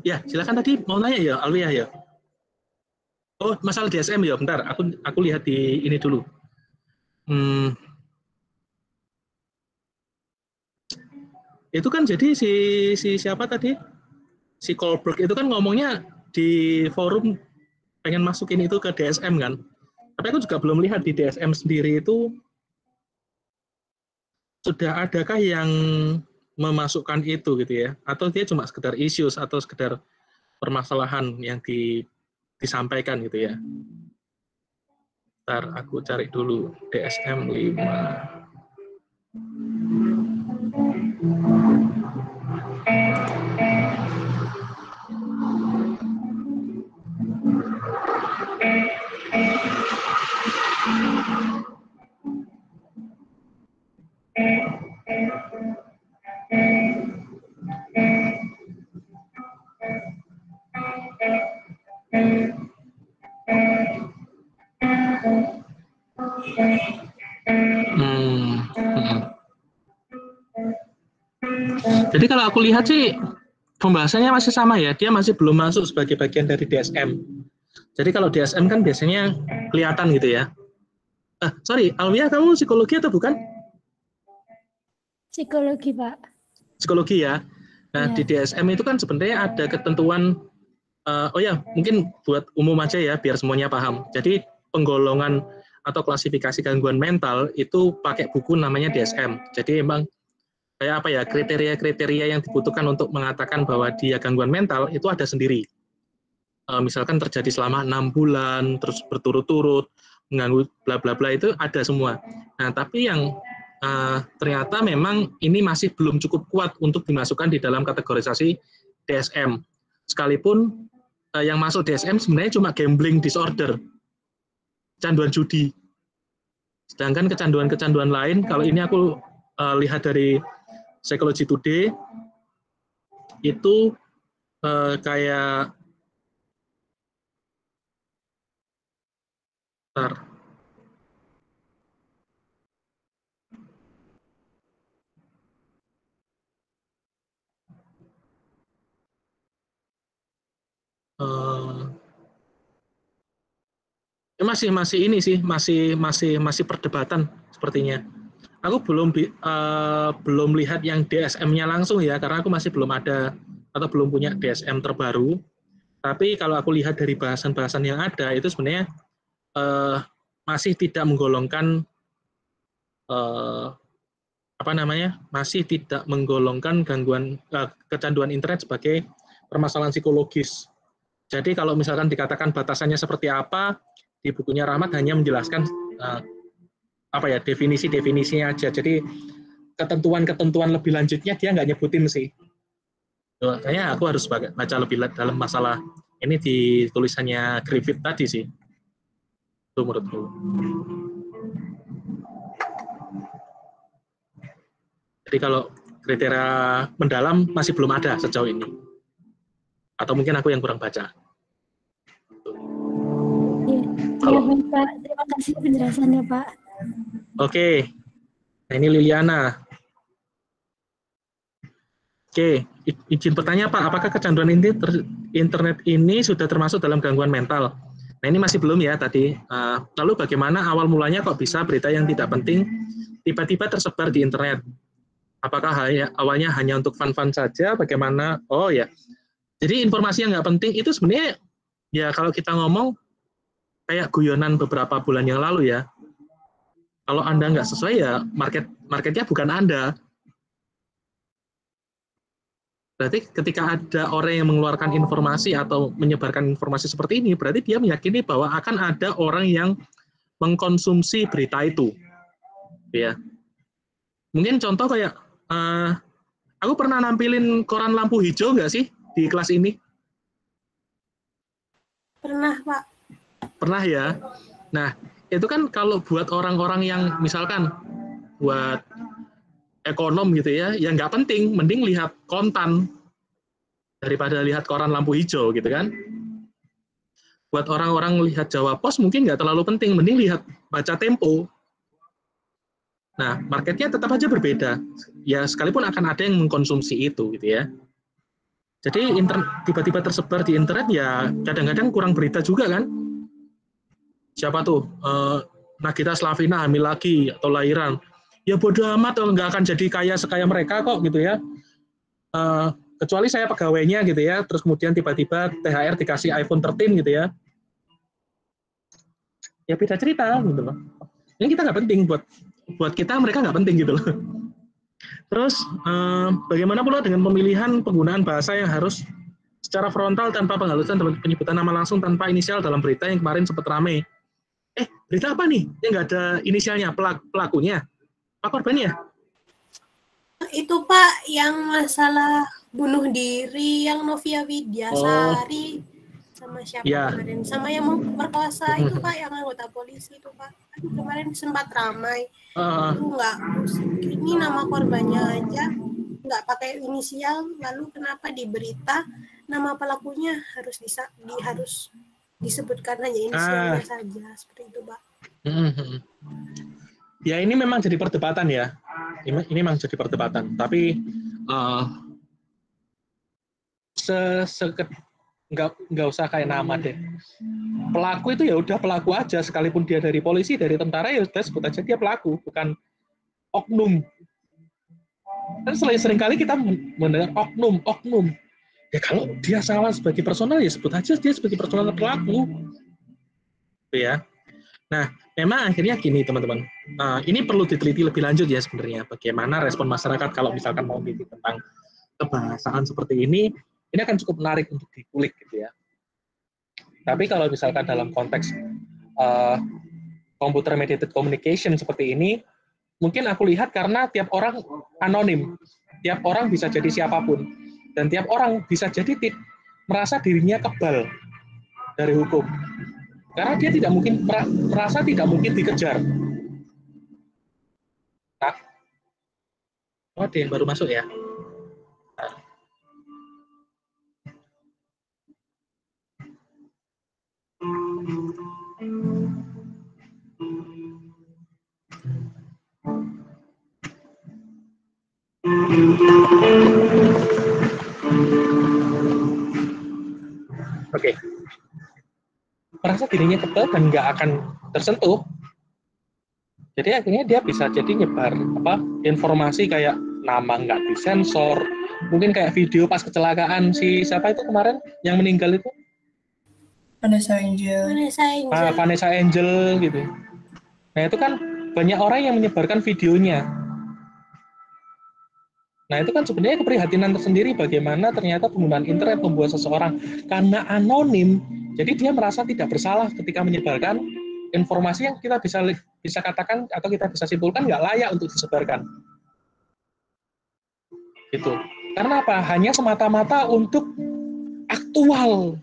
Ya, silakan tadi mau nanya ya, Alwia ya. Oh, masalah DSM ya, bentar. Aku lihat di ini dulu. Itu kan jadi si siapa tadi? Si Kohlberg itu kan ngomongnya di forum pengen masukin itu ke DSM kan. Tapi aku juga belum lihat di DSM sendiri itu sudah adakah yang memasukkan itu gitu ya, atau dia cuma sekedar issues atau sekedar permasalahan yang disampaikan gitu ya. Ntar aku cari dulu DSM 5. Jadi kalau aku lihat sih pembahasannya masih sama ya, dia masih belum masuk sebagai bagian dari DSM. Jadi kalau DSM kan biasanya kelihatan gitu ya. Sorry, Alwia, kamu psikologi atau bukan? Psikologi, Pak. Psikologi ya. Nah, di DSM itu kan sebenarnya ada ketentuan, mungkin buat umum aja ya, biar semuanya paham. Jadi penggolongan atau klasifikasi gangguan mental itu pakai buku namanya DSM. Jadi emang kayak apa ya, kriteria-kriteria yang dibutuhkan untuk mengatakan bahwa dia gangguan mental itu ada sendiri. Misalkan terjadi selama 6 bulan, terus berturut-turut, mengganggu bla bla bla, itu ada semua. Nah, tapi yang ternyata memang ini masih belum cukup kuat untuk dimasukkan di dalam kategorisasi DSM. Sekalipun yang masuk DSM sebenarnya cuma gambling disorder, kecanduan judi. Sedangkan kecanduan-kecanduan lain, kalau ini aku lihat dari Psychology Today, itu kayak masih ini sih, masih perdebatan sepertinya. Aku belum lihat yang DSM-nya langsung ya, karena aku masih belum ada atau belum punya DSM terbaru. Tapi kalau aku lihat dari bahasan-bahasan yang ada, itu sebenarnya masih tidak menggolongkan masih tidak menggolongkan gangguan kecanduan internet sebagai permasalahan psikologis. Jadi kalau misalkan dikatakan batasannya seperti apa, di bukunya Rahmat hanya menjelaskan definisi-definisinya aja. Jadi ketentuan-ketentuan lebih lanjutnya dia nggak nyebutin sih. Kayaknya aku harus baca lebih dalam masalah ini di tulisannya Griffith tadi sih. Itu menurutku. Jadi kalau kriteria mendalam masih belum ada sejauh ini. Atau mungkin aku yang kurang baca. Iya, Pak. Terima kasih penjelasannya, Pak. Oke. Nah, ini Liliana. Oke, izin bertanya Pak, apakah kecanduan internet ini sudah termasuk dalam gangguan mental? Nah, ini masih belum ya tadi. Lalu bagaimana awal mulanya kok bisa berita yang tidak penting tiba-tiba tersebar di internet? Apakah awalnya hanya untuk fun-fun saja? Bagaimana? Oh ya, jadi informasi yang nggak penting itu sebenarnya ya kalau kita ngomong kayak guyonan beberapa bulan yang lalu ya. Kalau Anda nggak sesuai ya marketnya bukan Anda. Berarti ketika ada orang yang mengeluarkan informasi atau menyebarkan informasi seperti ini, berarti dia meyakini bahwa akan ada orang yang mengkonsumsi berita itu. Ya. Mungkin contoh kayak, aku pernah nampilin koran lampu hijau nggak sih di kelas ini? Pernah, Pak. Pernah ya. Nah, itu kan kalau buat orang-orang yang misalkan buat ekonom gitu ya, yang nggak penting, mending lihat kontan daripada lihat koran lampu hijau gitu kan. Buat orang-orang lihat Jawa Pos mungkin nggak terlalu penting, mending baca Tempo. Nah, marketnya tetap aja berbeda. Ya, sekalipun akan ada yang mengkonsumsi itu, gitu ya. Jadi tiba-tiba tersebar di internet ya kadang-kadang kurang berita juga kan. Siapa tuh? Nagita Slavina hamil lagi atau lahiran. Ya bodoh amat, nggak akan jadi kaya sekaya mereka kok gitu ya. Kecuali saya pegawainya gitu ya. Terus kemudian tiba-tiba THR dikasih iPhone 13 gitu ya. Ya beda cerita gitu loh. Ini kita nggak penting buat kita, mereka nggak penting gitu loh. Terus bagaimana pula dengan pemilihan penggunaan bahasa yang harus secara frontal tanpa penghalusan dan penyebutan nama langsung tanpa inisial dalam berita yang kemarin sempat ramai. Berita apa nih? Yang nggak ada inisialnya, pelakunya, Pak korbannya? Itu Pak, yang masalah bunuh diri, yang Novia Widyasari, sama siapa kemarin? Sama yang memperkosa itu Pak, yang anggota polisi itu Pak. Kan kemarin sempat ramai. Itu nggak, ini nama korbannya aja nggak pakai inisial, lalu kenapa di berita nama pelakunya harus disebutkan hanya inisialnya saja, seperti itu Pak. Ya ini memang jadi perdebatan ya. Ini memang jadi perdebatan. Tapi nggak usah kayak nama deh. Pelaku itu ya udah pelaku aja, sekalipun dia dari polisi, dari tentara ya udah sebut aja dia pelaku, bukan oknum. Dan seringkali kita mendengar oknum. Ya kalau dia salah sebagai personal ya sebut aja dia sebagai personal pelaku. Ya. Nah, memang akhirnya gini teman-teman. Ini perlu diteliti lebih lanjut ya sebenarnya. Bagaimana respon masyarakat kalau misalkan mau gitu tentang kebahasaan seperti ini akan cukup menarik untuk dikulik gitu ya. Tapi kalau misalkan dalam konteks computer mediated communication seperti ini, mungkin aku lihat karena tiap orang anonim, tiap orang bisa jadi siapapun, dan tiap orang bisa jadi merasa dirinya kebal dari hukum, karena dia tidak mungkin merasa tidak mungkin dikejar. Nah, ada yang baru masuk ya. Oke. Merasa dirinya kebal dan nggak akan tersentuh. Jadi akhirnya dia bisa jadi nyebar informasi kayak nama nggak disensor, mungkin kayak video pas kecelakaan si siapa itu kemarin yang meninggal itu, Vanessa Angel gitu. Nah itu kan banyak orang yang menyebarkan videonya. Nah itu kan sebenarnya keprihatinan tersendiri bagaimana ternyata penggunaan internet membuat seseorang karena anonim, jadi dia merasa tidak bersalah ketika menyebarkan informasi yang kita bisa katakan atau kita bisa simpulkan nggak layak untuk disebarkan. Gitu. Karena apa? Hanya semata-mata untuk aktual,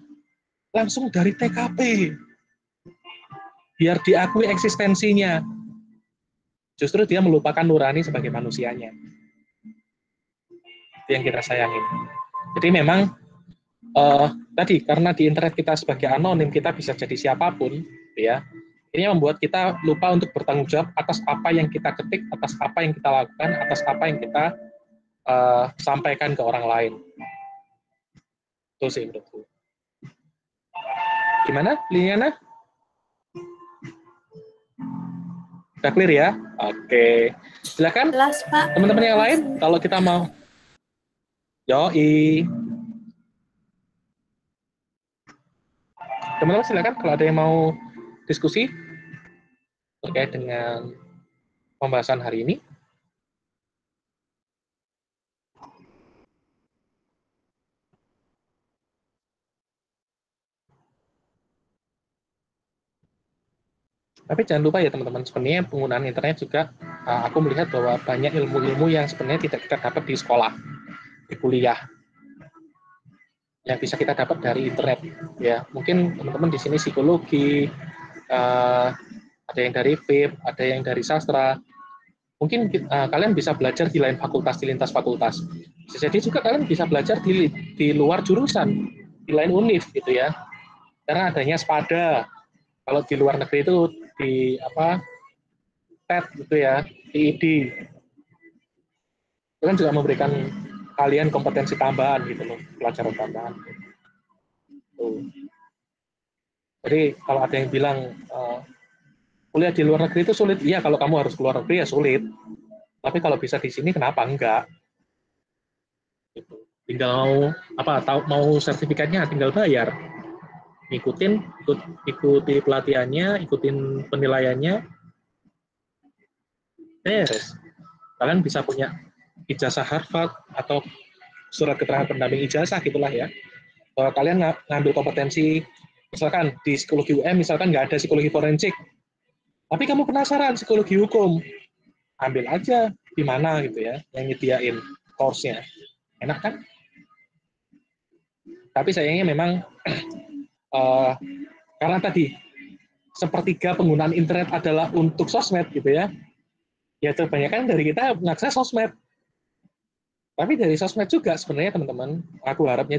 langsung dari TKP, biar diakui eksistensinya. Justru dia melupakan nurani sebagai manusianya. Itu yang kita sayangin. Jadi memang tadi karena di internet kita sebagai anonim, kita bisa jadi siapapun, ya. Ini membuat kita lupa untuk bertanggung jawab atas apa yang kita ketik, atas apa yang kita lakukan, atas apa yang kita sampaikan ke orang lain. Itu sih menurutku. Gimana, Liliana? Udah clear ya? Oke. Silakan teman-teman yang lain kalau kita mau. Yoi. Teman-teman silakan kalau ada yang mau diskusi terkait dengan pembahasan hari ini. Tapi jangan lupa ya teman-teman, sebenarnya penggunaan internet juga aku melihat bahwa banyak ilmu-ilmu yang sebenarnya tidak kita dapat di sekolah, di kuliah, yang bisa kita dapat dari internet. Ya, mungkin teman-teman di sini psikologi, ada yang dari FIP, ada yang dari sastra. Mungkin kalian bisa belajar di lain fakultas, di lintas fakultas. Bisa jadi juga kalian bisa belajar di luar jurusan, di lain univ gitu ya. Karena adanya SPADA. Kalau di luar negeri itu di TED gitu ya, PID. Itu kan juga memberikan kalian kompetensi tambahan gitu loh, pelajaran tambahan. Tuh. Jadi kalau ada yang bilang kuliah di luar negeri itu sulit, iya kalau kamu harus keluar negeri ya sulit. Tapi kalau bisa di sini kenapa enggak? Gitu. Tinggal mau sertifikatnya tinggal bayar. Ikuti pelatihannya, ikutin penilaiannya, beres. Kalian bisa punya ijazah Harvard atau surat keterangan pendamping ijazah gitulah ya. Bahwa kalian ngambil kompetensi, misalkan di psikologi UM misalkan nggak ada psikologi forensik, tapi kamu penasaran psikologi hukum, ambil aja di mana gitu ya, yang nyediain course-nya. Enak kan? Tapi sayangnya memang karena tadi sepertiga penggunaan internet adalah untuk sosmed gitu ya. Ya kebanyakan dari kita mengakses sosmed. Tapi dari sosmed juga sebenarnya teman-teman, aku harap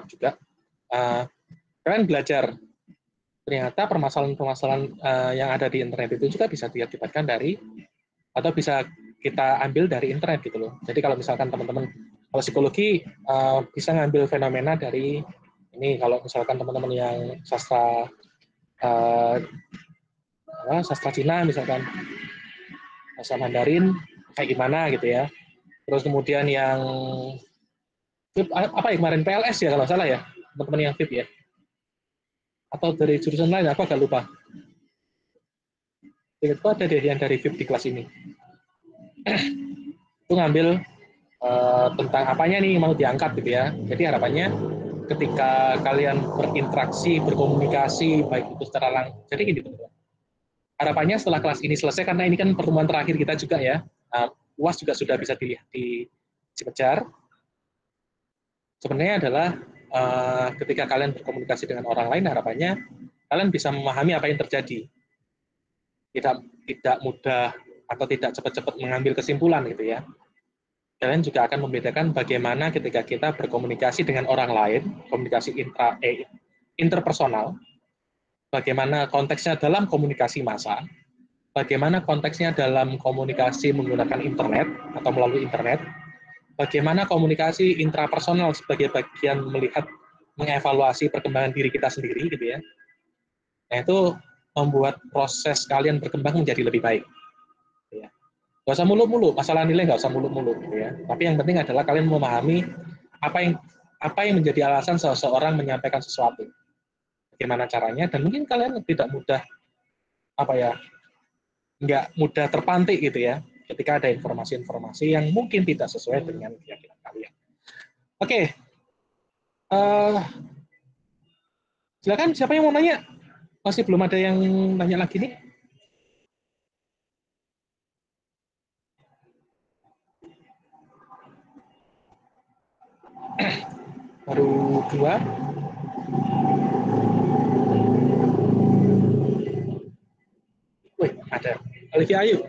juga kalian belajar ternyata permasalahan-permasalahan yang ada di internet itu juga bisa diakibatkan dari atau bisa kita ambil dari internet gitu loh. Jadi kalau misalkan teman-teman kalau psikologi bisa ngambil fenomena dari ini, kalau misalkan teman-teman yang sastra Cina misalkan bahasa Mandarin kayak gimana gitu ya. Terus kemudian yang VIP, apa ya kemarin PLS ya kalau salah ya, teman-teman yang VIP ya. Atau dari jurusan lain aku agak lupa. Itu ada deh yang dari VIP di kelas ini. Itu ngambil tentang apanya nih mau diangkat gitu ya. Jadi harapannya ketika kalian berinteraksi, berkomunikasi, baik itu secara langsung. Jadi gini teman-teman. Harapannya setelah kelas ini selesai, karena ini kan pertemuan terakhir kita juga ya. UAS juga sudah bisa dilihat di Cipejar. Sebenarnya adalah ketika kalian berkomunikasi dengan orang lain, harapannya kalian bisa memahami apa yang terjadi. Tidak mudah atau tidak cepat-cepat mengambil kesimpulan gitu ya. Kalian juga akan membedakan bagaimana ketika kita berkomunikasi dengan orang lain, komunikasi interpersonal, bagaimana konteksnya dalam komunikasi massa, bagaimana konteksnya dalam komunikasi menggunakan internet atau melalui internet, bagaimana komunikasi intrapersonal sebagai bagian melihat, mengevaluasi perkembangan diri kita sendiri gitu ya. Nah itu membuat proses kalian berkembang menjadi lebih baik. Ya. Gak usah muluk-muluk, masalah nilai nggak usah muluk-muluk gitu ya. Tapi yang penting adalah kalian memahami apa yang menjadi alasan seseorang menyampaikan sesuatu. Bagaimana caranya, dan mungkin kalian tidak mudah nggak mudah terpantik gitu ya ketika ada informasi-informasi yang mungkin tidak sesuai dengan keyakinan kalian. Oke. Silakan siapa yang mau nanya? Masih belum ada yang nanya lagi nih. Baru 2. Wih, ada. Olivia Ayu.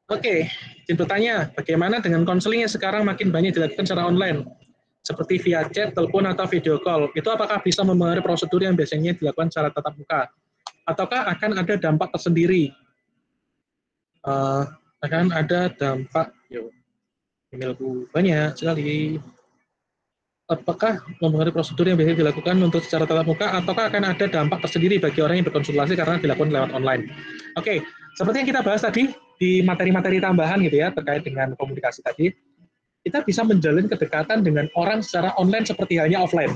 Oke, izin bertanya, bagaimana dengan konseling yang sekarang makin banyak dilakukan secara online? Seperti via chat, telepon, atau video call. Itu apakah bisa mempengaruhi prosedur yang biasanya dilakukan secara tatap muka? Ataukah akan ada dampak tersendiri? Akan ada dampak, emailku banyak sekali. Apakah mempengaruhi prosedur yang biasanya dilakukan untuk secara tatap muka, ataukah akan ada dampak tersendiri bagi orang yang berkonsultasi karena dilakukan lewat online? Oke, seperti yang kita bahas tadi di materi-materi tambahan gitu ya terkait dengan komunikasi tadi, kita bisa menjalin kedekatan dengan orang secara online seperti halnya offline.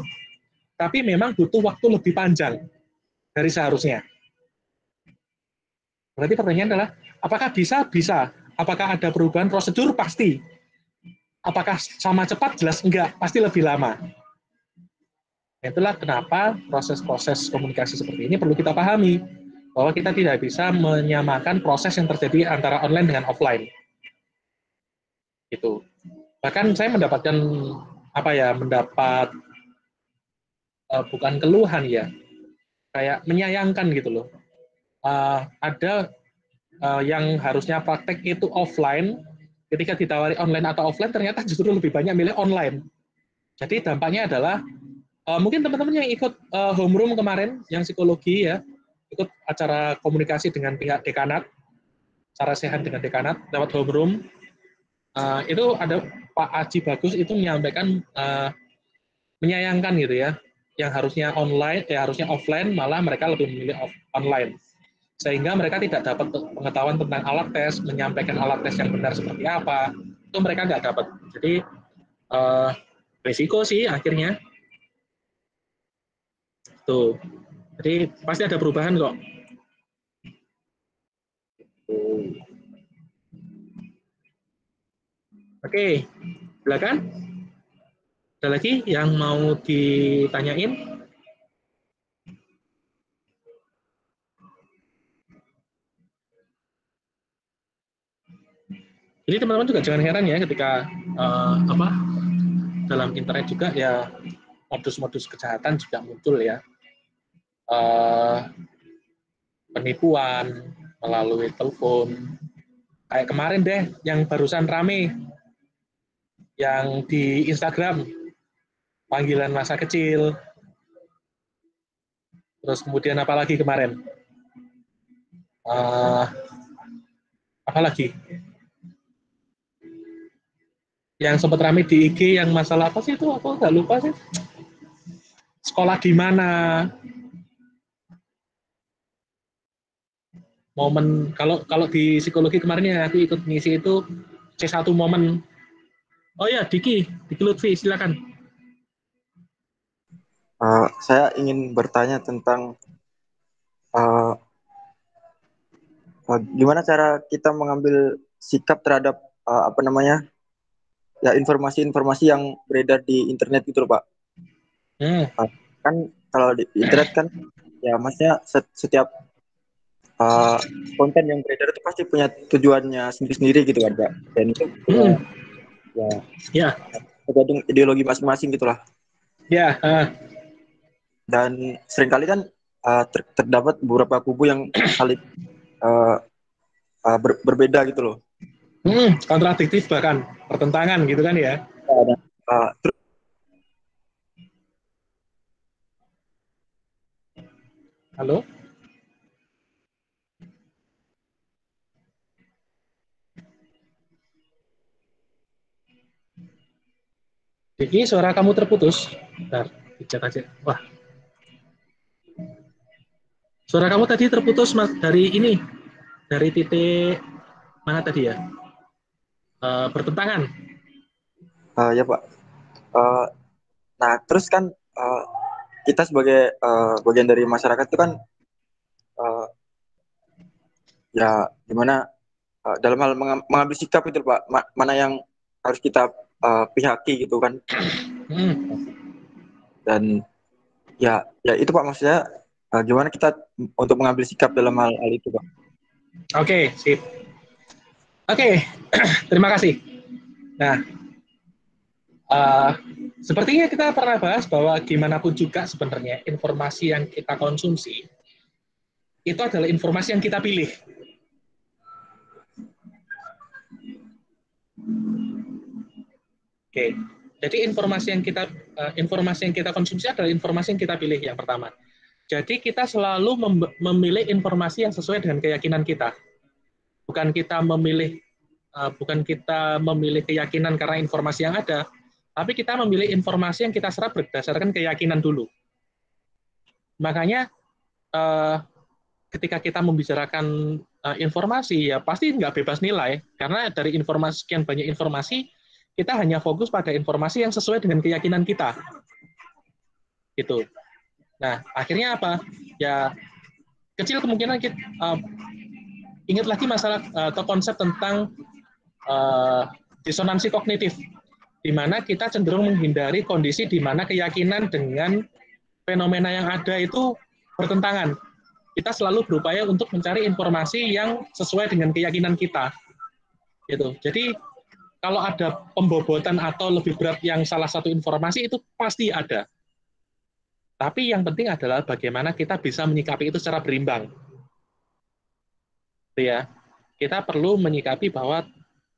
Tapi memang butuh waktu lebih panjang dari seharusnya. Berarti pertanyaan adalah, apakah bisa? Bisa. Apakah ada perubahan prosedur? Pasti. Apakah sama cepat? Jelas enggak, pasti lebih lama. Itulah kenapa proses-proses komunikasi seperti ini perlu kita pahami, bahwa kita tidak bisa menyamakan proses yang terjadi antara online dengan offline. Gitu. Bahkan saya mendapatkan bukan keluhan ya, kayak menyayangkan gitu loh. Ada yang harusnya praktek itu offline, ketika ditawari online atau offline ternyata justru lebih banyak milih online. Jadi dampaknya adalah mungkin teman-teman yang ikut homeroom kemarin yang psikologi ya, ikut acara komunikasi dengan pihak dekanat, Cara Sehat dengan Dekanat lewat homeroom. Itu ada Pak Aji Bagus itu menyampaikan menyayangkan gitu ya, yang harusnya online, harusnya offline, malah mereka lebih memilih online. Sehingga mereka tidak dapat pengetahuan tentang alat tes, menyampaikan alat tes yang benar seperti apa, itu mereka nggak dapat. Jadi risiko sih akhirnya. Tuh. Jadi pasti ada perubahan kok. Oke, silakan. Ada lagi yang mau ditanyain? Jadi teman-teman juga jangan heran ya ketika dalam internet juga ya modus-modus kejahatan juga muncul ya. Penipuan melalui telepon. Kayak kemarin deh yang barusan rame yang di Instagram, panggilan masa kecil. Terus kemudian apa lagi kemarin? Apa lagi? Yang sempat rame di IG yang masalah apa sih itu? Aku nggak lupa sih. Sekolah di mana? Momen kalau di psikologi kemarin ya aku ikut ngisi itu C1 momen. Oh ya, Diki Lutfi, silakan. Saya ingin bertanya tentang gimana cara kita mengambil sikap terhadap informasi-informasi yang beredar di internet gitu loh, Pak. Kan kalau di internet kan ya maksudnya setiap konten yang beredar itu pasti punya tujuannya sendiri-sendiri gitu kan, Pak. Dan itu tergantung ideologi masing-masing gitulah. Ya. Dan seringkali kan terdapat beberapa kubu yang saling berbeda gitu loh. Kontradiktif bahkan pertentangan gitu kan ya. Halo? Diki, suara kamu terputus. Bentar, dicek aja. Wah. Suara kamu tadi terputus Mas dari ini. Dari titik mana tadi ya? Bertentangan. Ya, Pak. Nah, terus kan kita sebagai bagian dari masyarakat itu kan ya gimana dalam hal mengambil sikap itu, Pak, mana yang harus kita pihaki gitu kan. Dan ya itu, Pak, maksudnya gimana kita untuk mengambil sikap dalam hal itu, Pak. Oke, sip. Oke, terima kasih. Nah, sepertinya kita pernah bahas bahwa gimana pun juga sebenarnya informasi yang kita konsumsi itu adalah informasi yang kita pilih. Oke, jadi informasi yang kita konsumsi adalah informasi yang kita pilih yang pertama. Jadi kita selalu memilih informasi yang sesuai dengan keyakinan kita. Bukan kita memilih keyakinan karena informasi yang ada, tapi kita memilih informasi yang kita serap berdasarkan keyakinan dulu. Makanya ketika kita membicarakan informasi, ya pasti nggak bebas nilai, karena dari sekian banyak informasi, kita hanya fokus pada informasi yang sesuai dengan keyakinan kita. Gitu. Nah, akhirnya apa? Ya, kecil kemungkinan kita ingat lagi masalah atau konsep tentang disonansi kognitif, di mana kita cenderung menghindari kondisi di mana keyakinan dengan fenomena yang ada itu bertentangan. Kita selalu berupaya untuk mencari informasi yang sesuai dengan keyakinan kita. Gitu. Jadi kalau ada pembobotan atau lebih berat yang salah satu informasi itu pasti ada. Tapi yang penting adalah bagaimana kita bisa menyikapi itu secara berimbang. Ya, kita perlu menyikapi bahwa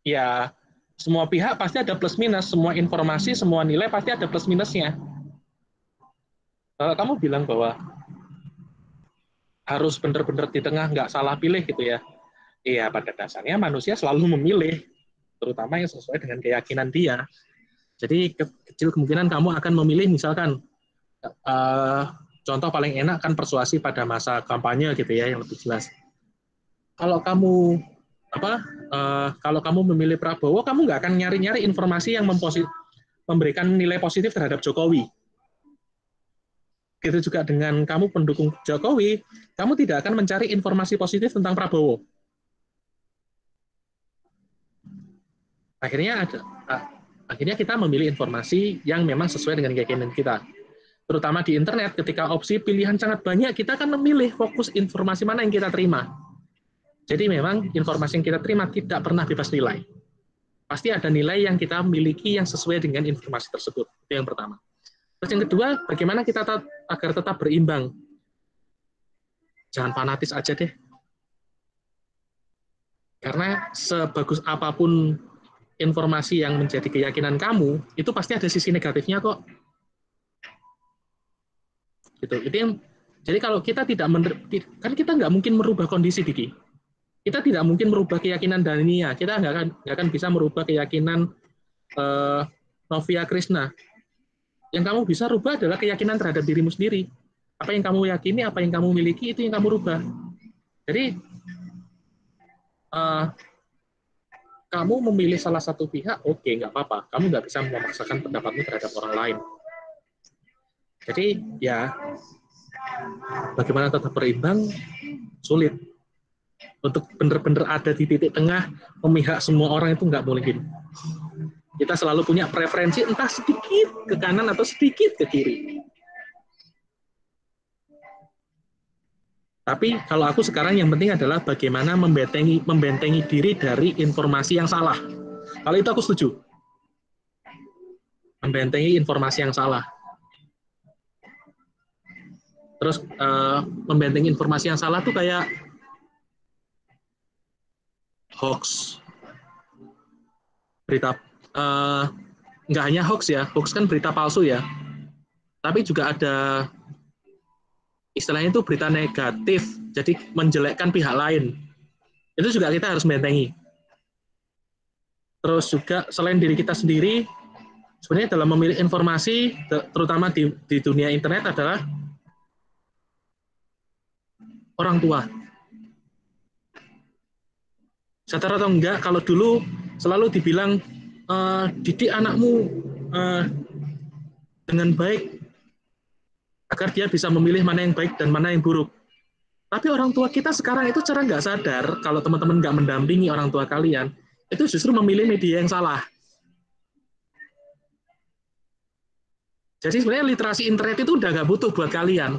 ya semua pihak pasti ada plus minus, semua informasi, semua nilai pasti ada plus minusnya. Kalau kamu bilang bahwa harus benar-benar di tengah, nggak salah pilih gitu ya, Iya, pada dasarnya manusia selalu memilih, terutama yang sesuai dengan keyakinan dia. Jadi kecil kemungkinan kamu akan memilih misalkan contoh paling enak kan persuasi pada masa kampanye gitu ya, yang lebih jelas. Kalau kamu kalau kamu memilih Prabowo, kamu nggak akan nyari-nyari informasi yang memberikan nilai positif terhadap Jokowi. Gitu juga dengan kamu pendukung Jokowi, kamu tidak akan mencari informasi positif tentang Prabowo. Akhirnya kita memilih informasi yang memang sesuai dengan keyakinan kita. Terutama di internet, ketika opsi pilihan sangat banyak, kita akan memilih fokus informasi mana yang kita terima. Jadi memang informasi yang kita terima tidak pernah bebas nilai. Pasti ada nilai yang kita miliki yang sesuai dengan informasi tersebut. Itu yang pertama. Terus yang kedua, bagaimana kita agar tetap berimbang? Jangan fanatis aja deh. Karena sebagus apapun informasi yang menjadi keyakinan kamu, itu pasti ada sisi negatifnya kok. Gitu. Jadi kalau kita kan kita nggak mungkin merubah kondisi, Diki. Kita tidak mungkin merubah keyakinan Dania. Kita nggak akan bisa merubah keyakinan Novia Krishna. Yang kamu bisa rubah adalah keyakinan terhadap dirimu sendiri. Apa yang kamu yakini, apa yang kamu miliki, itu yang kamu rubah. Jadi kamu memilih salah satu pihak, oke, nggak apa-apa. Kamu nggak bisa memaksakan pendapatmu terhadap orang lain. Jadi, ya, bagaimana tetap berimbang, sulit. Untuk benar-benar ada di titik tengah, memihak semua orang itu nggak mungkin. Kita selalu punya preferensi, entah sedikit ke kanan atau sedikit ke kiri. Tapi kalau aku sekarang yang penting adalah bagaimana membentengi diri dari informasi yang salah. Kalau itu aku setuju. Membentengi informasi yang salah. Terus membentengi informasi yang salah tuh kayak hoax. Berita nggak hanya hoax ya, hoax kan berita palsu ya. Tapi juga ada istilahnya itu berita negatif, jadi menjelekkan pihak lain. Itu juga kita harus membentengi. Terus juga selain diri kita sendiri, sebenarnya dalam memilih informasi, terutama di dunia internet adalah orang tua. Sadar atau enggak, kalau dulu selalu dibilang, didik anakmu dengan baik, agar dia bisa memilih mana yang baik dan mana yang buruk. Tapi orang tua kita sekarang itu cara nggak sadar, kalau teman-teman nggak mendampingi orang tua kalian, itu justru memilih media yang salah. Jadi sebenarnya literasi internet itu udah nggak butuh buat kalian.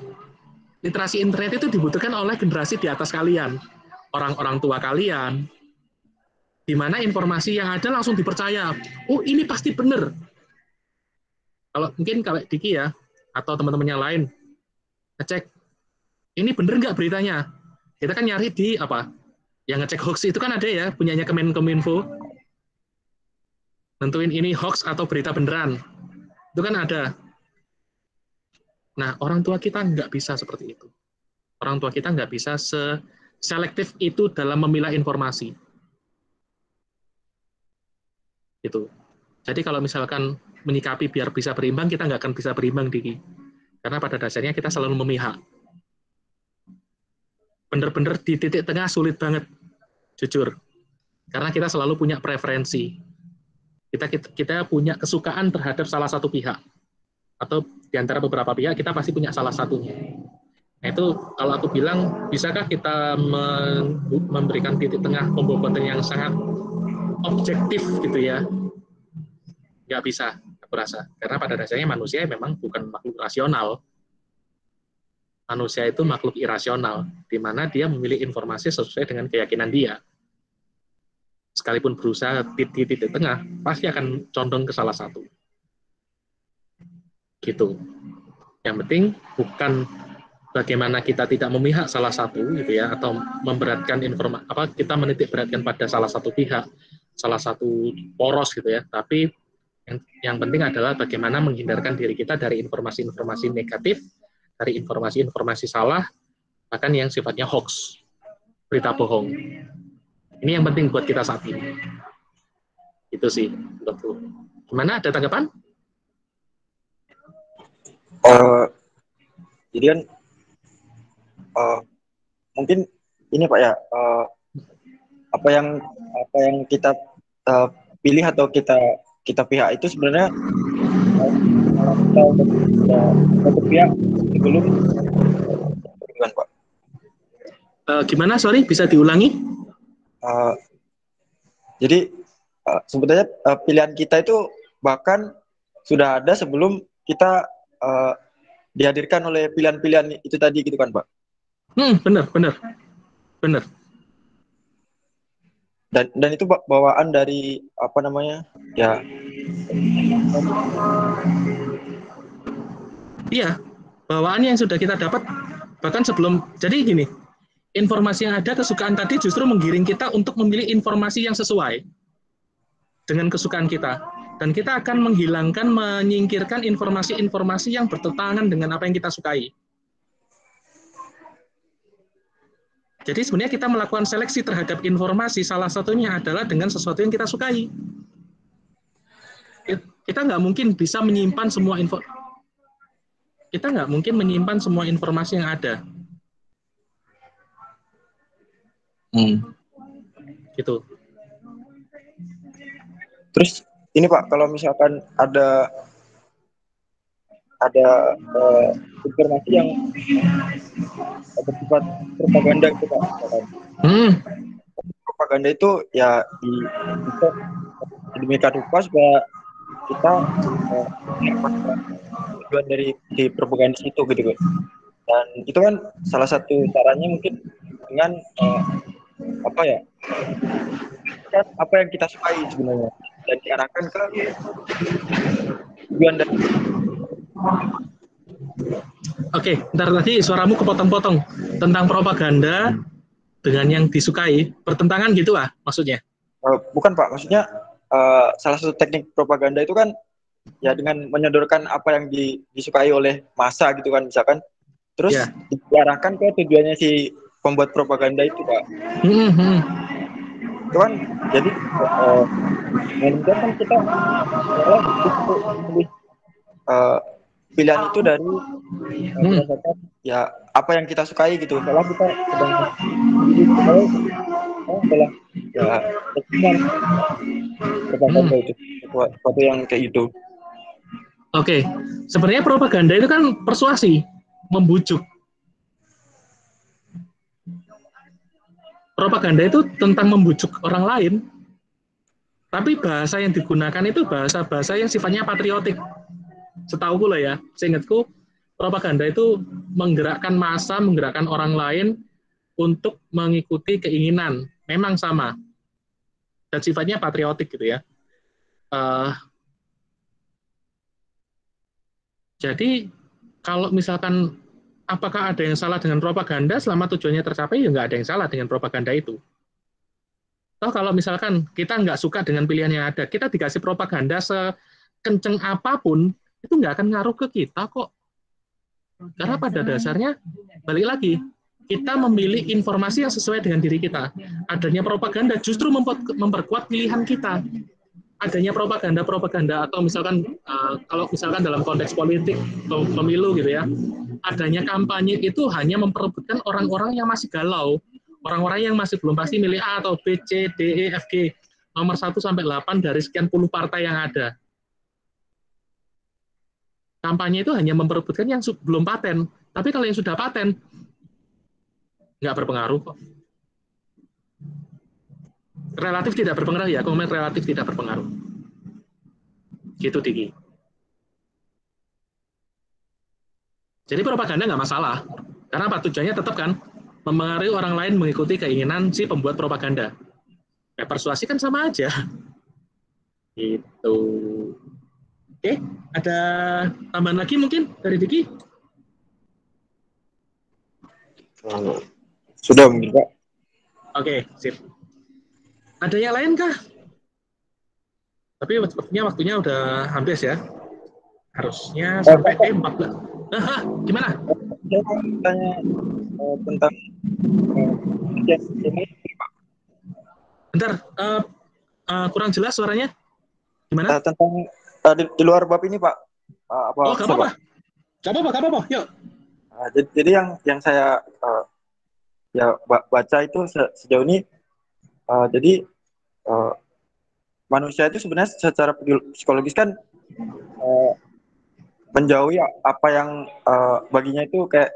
Literasi internet itu dibutuhkan oleh generasi di atas kalian. Orang-orang tua kalian, di mana informasi yang ada langsung dipercaya. Oh, ini pasti benar. Mungkin kalau Diki ya, atau teman-teman yang lain, ngecek, ini bener nggak beritanya? Kita kan nyari di yang ngecek hoax itu kan ada ya, punyanya Kemenkominfo, nentuin ini hoax atau berita beneran, itu kan ada. Nah, orang tua kita nggak bisa seperti itu. Orang tua kita nggak bisa selektif itu dalam memilah informasi. Gitu. Jadi kalau misalkan menyikapi biar bisa berimbang, kita nggak akan bisa berimbang, Diki. Karena pada dasarnya kita selalu memihak. Bener-bener di titik tengah sulit banget, jujur. Karena kita selalu punya preferensi. Kita punya kesukaan terhadap salah satu pihak. Atau di antara beberapa pihak, kita pasti punya salah satunya. Nah itu, kalau aku bilang, bisakah kita memberikan titik tengah pembobotan yang sangat objektif gitu ya? Nggak bisa, aku rasa. Karena pada dasarnya manusia memang bukan makhluk rasional. Manusia itu makhluk irasional, di mana dia memilih informasi sesuai dengan keyakinan dia. Sekalipun berusaha di titik tengah, pasti akan condong ke salah satu. Gitu. Yang penting bukan bagaimana kita tidak memihak salah satu, gitu ya, atau memberatkan kita menitik beratkan pada salah satu pihak, salah satu poros, gitu ya. Tapi yang penting adalah bagaimana menghindarkan diri kita dari informasi-informasi negatif, dari informasi-informasi salah, bahkan yang sifatnya hoax, berita bohong. Ini yang penting buat kita saat ini. Itu sih menurutku. Gimana, ada tanggapan? Jadi kan mungkin ini Pak ya, apa yang kita pilih atau kita pihak itu sebenarnya satu pihak sebelum kan Pak. Gimana, sorry, bisa diulangi? Jadi sebenarnya pilihan kita itu bahkan sudah ada sebelum kita dihadirkan oleh pilihan-pilihan itu tadi gitu kan Pak. Benar. Dan itu bawaan dari apa namanya ya. Iya, bawaan yang sudah kita dapat bahkan sebelum. Jadi gini, informasi yang ada, kesukaan tadi justru menggiring kita untuk memilih informasi yang sesuai dengan kesukaan kita. Dan kita akan menyingkirkan informasi-informasi yang bertentangan dengan apa yang kita sukai. Jadi sebenarnya kita melakukan seleksi terhadap informasi, salah satunya adalah dengan sesuatu yang kita sukai. Kita nggak mungkin bisa menyimpan semua informasi yang ada. Gitu. Terus ini Pak, kalau misalkan ada informasi yang bersifat propaganda itu Pak. Propaganda itu ya demikian rupa supaya kita tujuan dari propaganda itu gitu Pak. Dan itu kan salah satu caranya mungkin dengan apa yang kita sukai sebenarnya dan diarahkan ke tujuan dari. Oke, ntar tadi suaramu kepotong-potong tentang propaganda dengan yang disukai, bertentangan gitu lah maksudnya? Bukan Pak, maksudnya salah satu teknik propaganda itu kan ya dengan menyodorkan apa yang disukai oleh massa gitu kan misalkan, terus diarahkan ke tujuannya si pembuat propaganda itu Pak. Itu kan jadi kan kita pilihan itu dari berdasarkan ya apa yang kita sukai gitu. Kalau kita sedang adalah ya propaganda itu sesuatu yang kayak itu. Oke, sebenarnya propaganda itu kan persuasi, membujuk. Propaganda itu tentang membujuk orang lain, tapi bahasa yang digunakan itu bahasa-bahasa yang sifatnya patriotik. Setahuku lah ya, seingatku, propaganda itu menggerakkan massa, menggerakkan orang lain untuk mengikuti keinginan. Memang sama. Dan sifatnya patriotik gitu ya. Jadi, kalau misalkan apakah ada yang salah dengan propaganda selama tujuannya tercapai, ya nggak ada yang salah dengan propaganda itu. Toh kalau misalkan kita nggak suka dengan pilihan yang ada, kita dikasih propaganda sekenceng apapun, itu nggak akan ngaruh ke kita kok. Karena pada dasarnya, balik lagi, kita memilih informasi yang sesuai dengan diri kita. Adanya propaganda justru memperkuat pilihan kita. Adanya propaganda atau misalkan kalau misalkan dalam konteks politik atau pemilu gitu ya, adanya kampanye itu hanya memperebutkan orang-orang yang masih galau, orang-orang yang masih belum pasti milih A atau B, C, D, E, F, G, nomor 1 sampai 8 dari sekian puluh partai yang ada. Kampanye itu hanya memperebutkan yang belum paten, tapi kalau yang sudah paten nggak berpengaruh kok. Relatif tidak berpengaruh ya, komen relatif tidak berpengaruh. Gitu, Diki. Jadi propaganda nggak masalah. Karena apa? Tujuannya tetap kan mempengaruhi orang lain mengikuti keinginan si pembuat propaganda. Ya, persuasi kan sama aja. Gitu. Oke, ada tambahan lagi mungkin dari Diki? Sudah mungkin Pak. Oke, sip. Ada yang lain kah? Tapi sepertinya waktunya udah habis ya. Harusnya sampai 14. Gimana? Saya mau tanya tentang ini Pak. Bentar, kurang jelas suaranya. Gimana? Tentang di luar bab ini, Pak. Oh, nggak apa-apa. Nggak apa-apa. Yuk. Jadi yang saya ya baca itu sejauh ini, jadi manusia itu sebenarnya secara psikologis kan menjauhi apa yang baginya itu kayak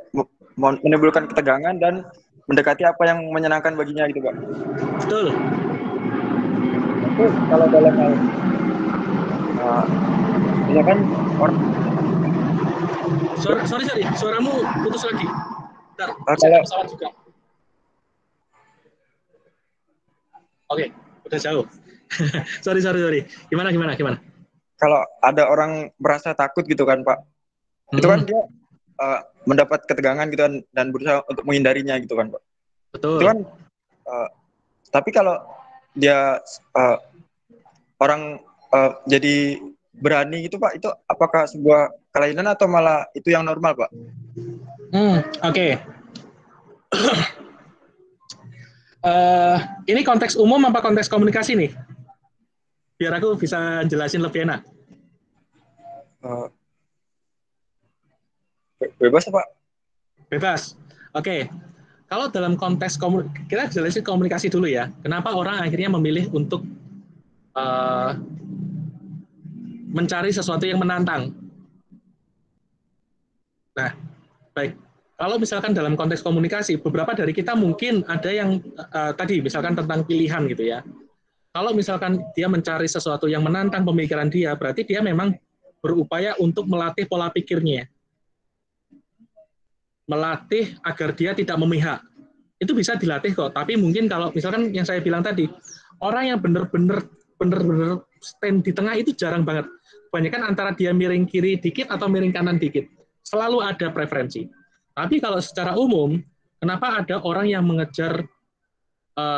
menimbulkan ketegangan dan mendekati apa yang menyenangkan baginya gitu, Pak. Betul. Itu kalau dalam hal misalkan orang sorry, suaramu putus lagi. Bentar, kalau pesawat juga. Oke, udah jauh. sorry. Gimana? Kalau ada orang merasa takut gitu kan, Pak, itu kan dia mendapat ketegangan gitu kan dan berusaha untuk menghindarinya gitu kan, Pak. Betul. Itu kan tapi kalau dia orang jadi berani gitu, Pak, itu apakah sebuah kelainan atau malah itu yang normal, Pak? Oke. Ini konteks umum apa konteks komunikasi nih? Biar aku bisa jelasin lebih enak. Bebas, Pak? Bebas. Oke. Kalau dalam konteks kita jelasin komunikasi dulu ya. Kenapa orang akhirnya memilih untuk mencari sesuatu yang menantang? Nah, baik. Kalau misalkan dalam konteks komunikasi, beberapa dari kita mungkin ada yang tadi misalkan tentang pilihan gitu ya. Kalau misalkan dia mencari sesuatu yang menantang pemikiran dia, berarti dia memang berupaya untuk melatih pola pikirnya. Melatih agar dia tidak memihak. Itu bisa dilatih kok, tapi mungkin kalau misalkan yang saya bilang tadi, orang yang benar-benar stand di tengah itu jarang banget. Kebanyakan antara dia miring kiri dikit atau miring kanan dikit. Selalu ada preferensi. Tapi kalau secara umum, kenapa ada orang yang mengejar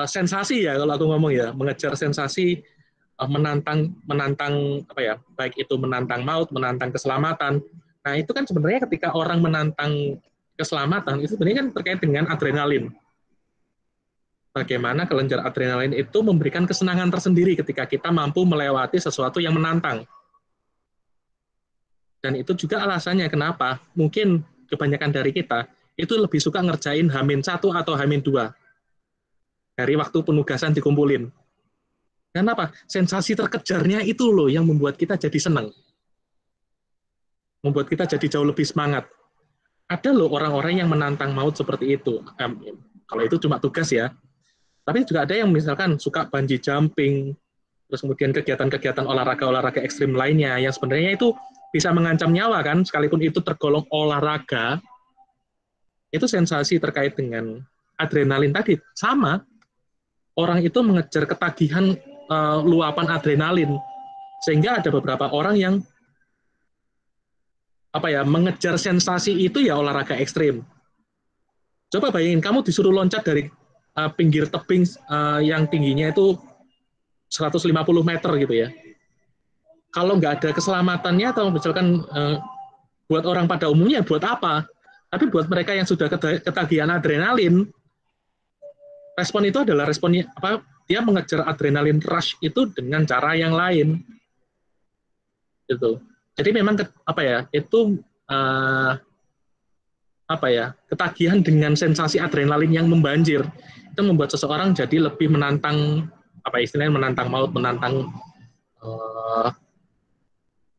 sensasi ya, kalau aku ngomong ya, mengejar sensasi, menantang apa ya, baik itu menantang maut, menantang keselamatan. Nah itu kan sebenarnya ketika orang menantang keselamatan, itu sebenarnya kan terkait dengan adrenalin. Bagaimana kelenjar adrenalin itu memberikan kesenangan tersendiri ketika kita mampu melewati sesuatu yang menantang. Dan itu juga alasannya kenapa mungkin kebanyakan dari kita itu lebih suka ngerjain H-1 atau H-2 dari waktu penugasan dikumpulin. Kenapa? Sensasi terkejarnya itu loh yang membuat kita jadi senang. Membuat kita jadi jauh lebih semangat. Ada loh orang-orang yang menantang maut seperti itu. Kalau itu cuma tugas ya. Tapi juga ada yang misalkan suka bungee jumping, terus kemudian kegiatan-kegiatan olahraga ekstrim lainnya yang sebenarnya itu bisa mengancam nyawa kan, sekalipun itu tergolong olahraga, itu sensasi terkait dengan adrenalin tadi. Sama, orang itu mengejar ketagihan luapan adrenalin, sehingga ada beberapa orang yang mengejar sensasi itu ya olahraga ekstrim. Coba bayangin, kamu disuruh loncat dari pinggir tebing yang tingginya itu 150 meter gitu ya. Kalau nggak ada keselamatannya atau misalkan buat orang pada umumnya buat apa? Tapi buat mereka yang sudah ketagihan adrenalin, respon itu adalah responnya dia mengejar adrenalin rush itu dengan cara yang lain. Gitu. Jadi memang itu ketagihan dengan sensasi adrenalin yang membanjir itu membuat seseorang jadi lebih menantang menantang maut, menantang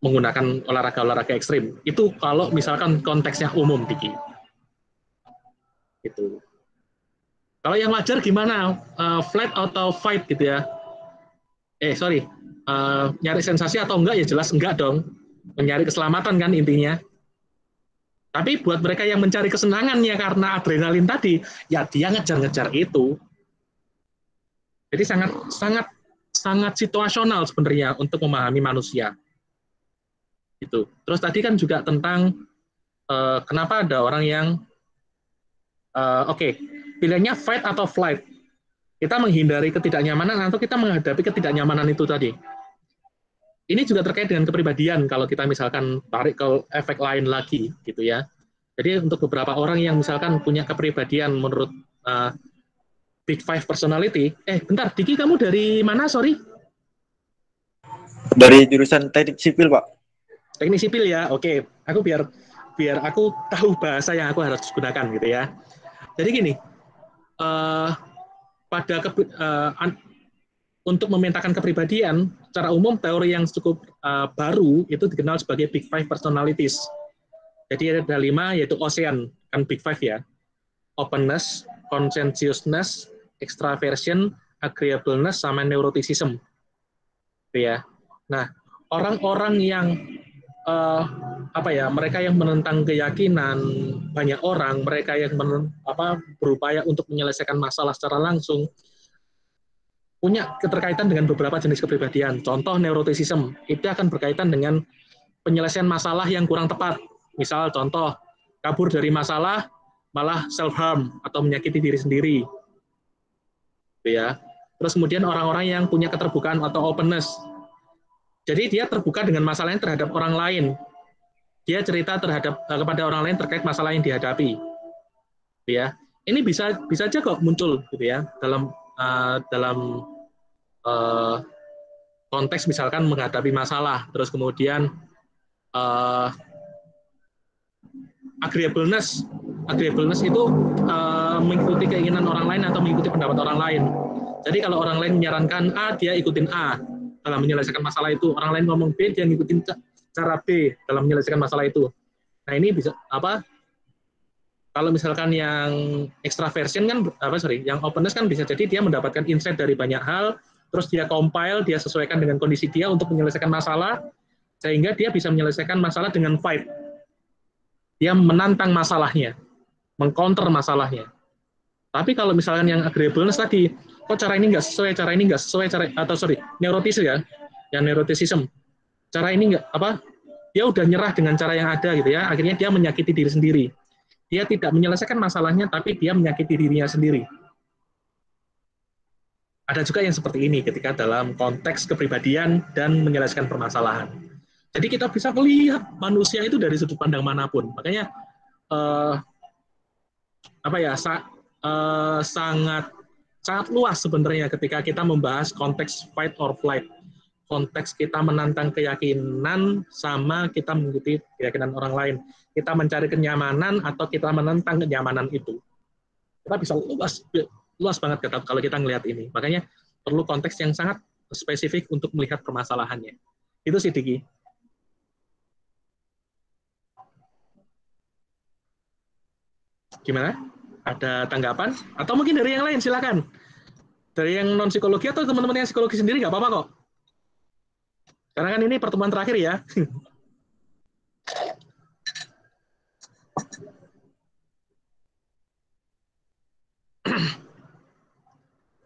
menggunakan olahraga ekstrim. Itu kalau misalkan konteksnya umum, Diki. Gitu. Kalau yang wajar gimana? Flight atau fight gitu ya? Nyari sensasi atau enggak ya jelas enggak dong. Mencari keselamatan kan intinya. Tapi buat mereka yang mencari kesenangannya karena adrenalin tadi, ya dia ngejar-ngejar itu. Jadi sangat situasional sebenarnya untuk memahami manusia. Gitu. Terus tadi kan juga tentang kenapa ada orang yang pilihannya fight atau flight. Kita menghindari ketidaknyamanan atau kita menghadapi ketidaknyamanan itu tadi. Ini juga terkait dengan kepribadian kalau kita misalkan tarik ke efek lain lagi gitu ya. Jadi untuk beberapa orang yang misalkan punya kepribadian menurut Big Five personality. Bentar, Diki, kamu dari mana? Sorry. Dari jurusan teknik sipil, Pak. Teknik sipil ya. Oke, aku biar aku tahu bahasa yang aku harus gunakan gitu ya. Jadi gini, untuk memetakan kepribadian, secara umum teori yang cukup baru itu dikenal sebagai Big Five personalities. Jadi ada 5, yaitu OCEAN, kan Big Five ya. Openness, conscientiousness, extraversion, agreeableness, sama neuroticism. Ya. Nah, orang-orang yang mereka yang menentang keyakinan banyak orang, mereka yang berupaya untuk menyelesaikan masalah secara langsung, punya keterkaitan dengan beberapa jenis kepribadian. Contoh neuroticism, itu akan berkaitan dengan penyelesaian masalah yang kurang tepat. Misal contoh, kabur dari masalah, malah self-harm atau menyakiti diri sendiri. Ya. Terus kemudian orang-orang yang punya keterbukaan atau openness. Jadi dia terbuka dengan masalahnya terhadap orang lain. Dia cerita kepada orang lain terkait masalah yang dihadapi. Ya. Ini bisa aja kok muncul gitu ya dalam konteks misalkan menghadapi masalah, terus kemudian agreeableness itu mengikuti keinginan orang lain atau mengikuti pendapat orang lain. Jadi kalau orang lain menyarankan A, dia ikutin A dalam menyelesaikan masalah itu. Orang lain ngomong B, dia ngikutin cara B dalam menyelesaikan masalah itu. Nah ini bisa kalau misalkan yang extraversion kan yang openness kan bisa jadi dia mendapatkan insight dari banyak hal, terus dia compile, dia sesuaikan dengan kondisi dia untuk menyelesaikan masalah, sehingga dia bisa menyelesaikan masalah dengan fight. Dia menantang masalahnya, mengcounter masalahnya. Tapi kalau misalkan yang agreeableness tadi, kok cara ini nggak sesuai, neurotis ya, yang neuroticism, cara ini nggak dia udah nyerah dengan cara yang ada gitu ya, akhirnya dia menyakiti diri sendiri. Dia tidak menyelesaikan masalahnya, tapi dia menyakiti dirinya sendiri. Ada juga yang seperti ini ketika dalam konteks kepribadian dan menyelesaikan permasalahan. Jadi kita bisa melihat manusia itu dari sudut pandang manapun. Makanya sangat luas sebenarnya ketika kita membahas konteks fight or flight. Konteks kita menantang keyakinan sama kita mengikuti keyakinan orang lain. Kita mencari kenyamanan atau kita menentang kenyamanan itu. Kita bisa luas banget kalau kita melihat ini. Makanya perlu konteks yang sangat spesifik untuk melihat permasalahannya. Itu sih, Diki. Gimana? Ada tanggapan? Atau mungkin dari yang lain, silakan. Dari yang non-psikologi atau teman-teman yang psikologi sendiri, nggak apa-apa kok. Karena kan ini pertemuan terakhir ya.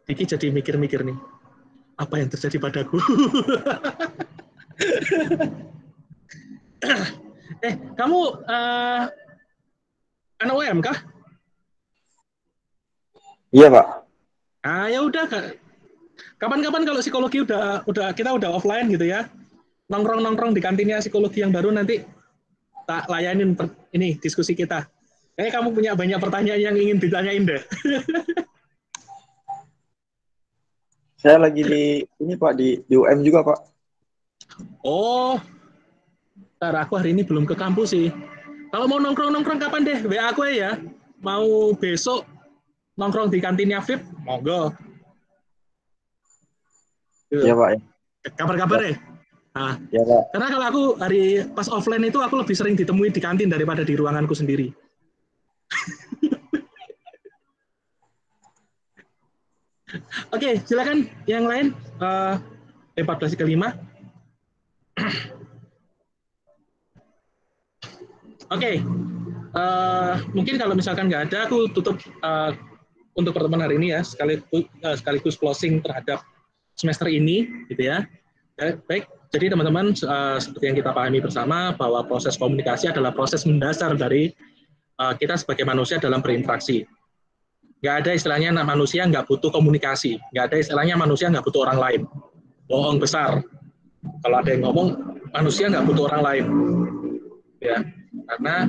Diki jadi mikir-mikir nih. Apa yang terjadi padaku? Kamu anak UM kah? Iya, Pak. Ya udah, kapan-kapan kalau psikologi kita udah offline gitu ya, nongkrong di kantinnya psikologi yang baru, nanti tak layanin ini diskusi kita. Kayaknya kamu punya banyak pertanyaan yang ingin ditanyain deh. Saya lagi di ini Pak, di UM juga Pak. Oh, ntar aku hari ini belum ke kampus sih. Kalau mau nongkrong kapan deh? WA aku ya. Mau besok nongkrong di kantinnya VIP, monggo. Iya Pak. Kabar-kabar ya. Nah, ya, Pak. Karena kalau aku pas offline itu aku lebih sering ditemui di kantin daripada di ruanganku sendiri. Oke, silakan yang lain. 14 ke 5. Oke, mungkin kalau misalkan nggak ada, aku tutup untuk pertemuan hari ini ya, sekaligus closing terhadap semester ini, gitu ya. Baik, jadi teman-teman, seperti yang kita pahami bersama, bahwa proses komunikasi adalah proses mendasar dari kita sebagai manusia dalam berinteraksi. Nggak ada istilahnya manusia nggak butuh komunikasi, nggak ada istilahnya manusia nggak butuh orang lain. Bohong besar. Kalau ada yang ngomong, manusia nggak butuh orang lain. Ya, karena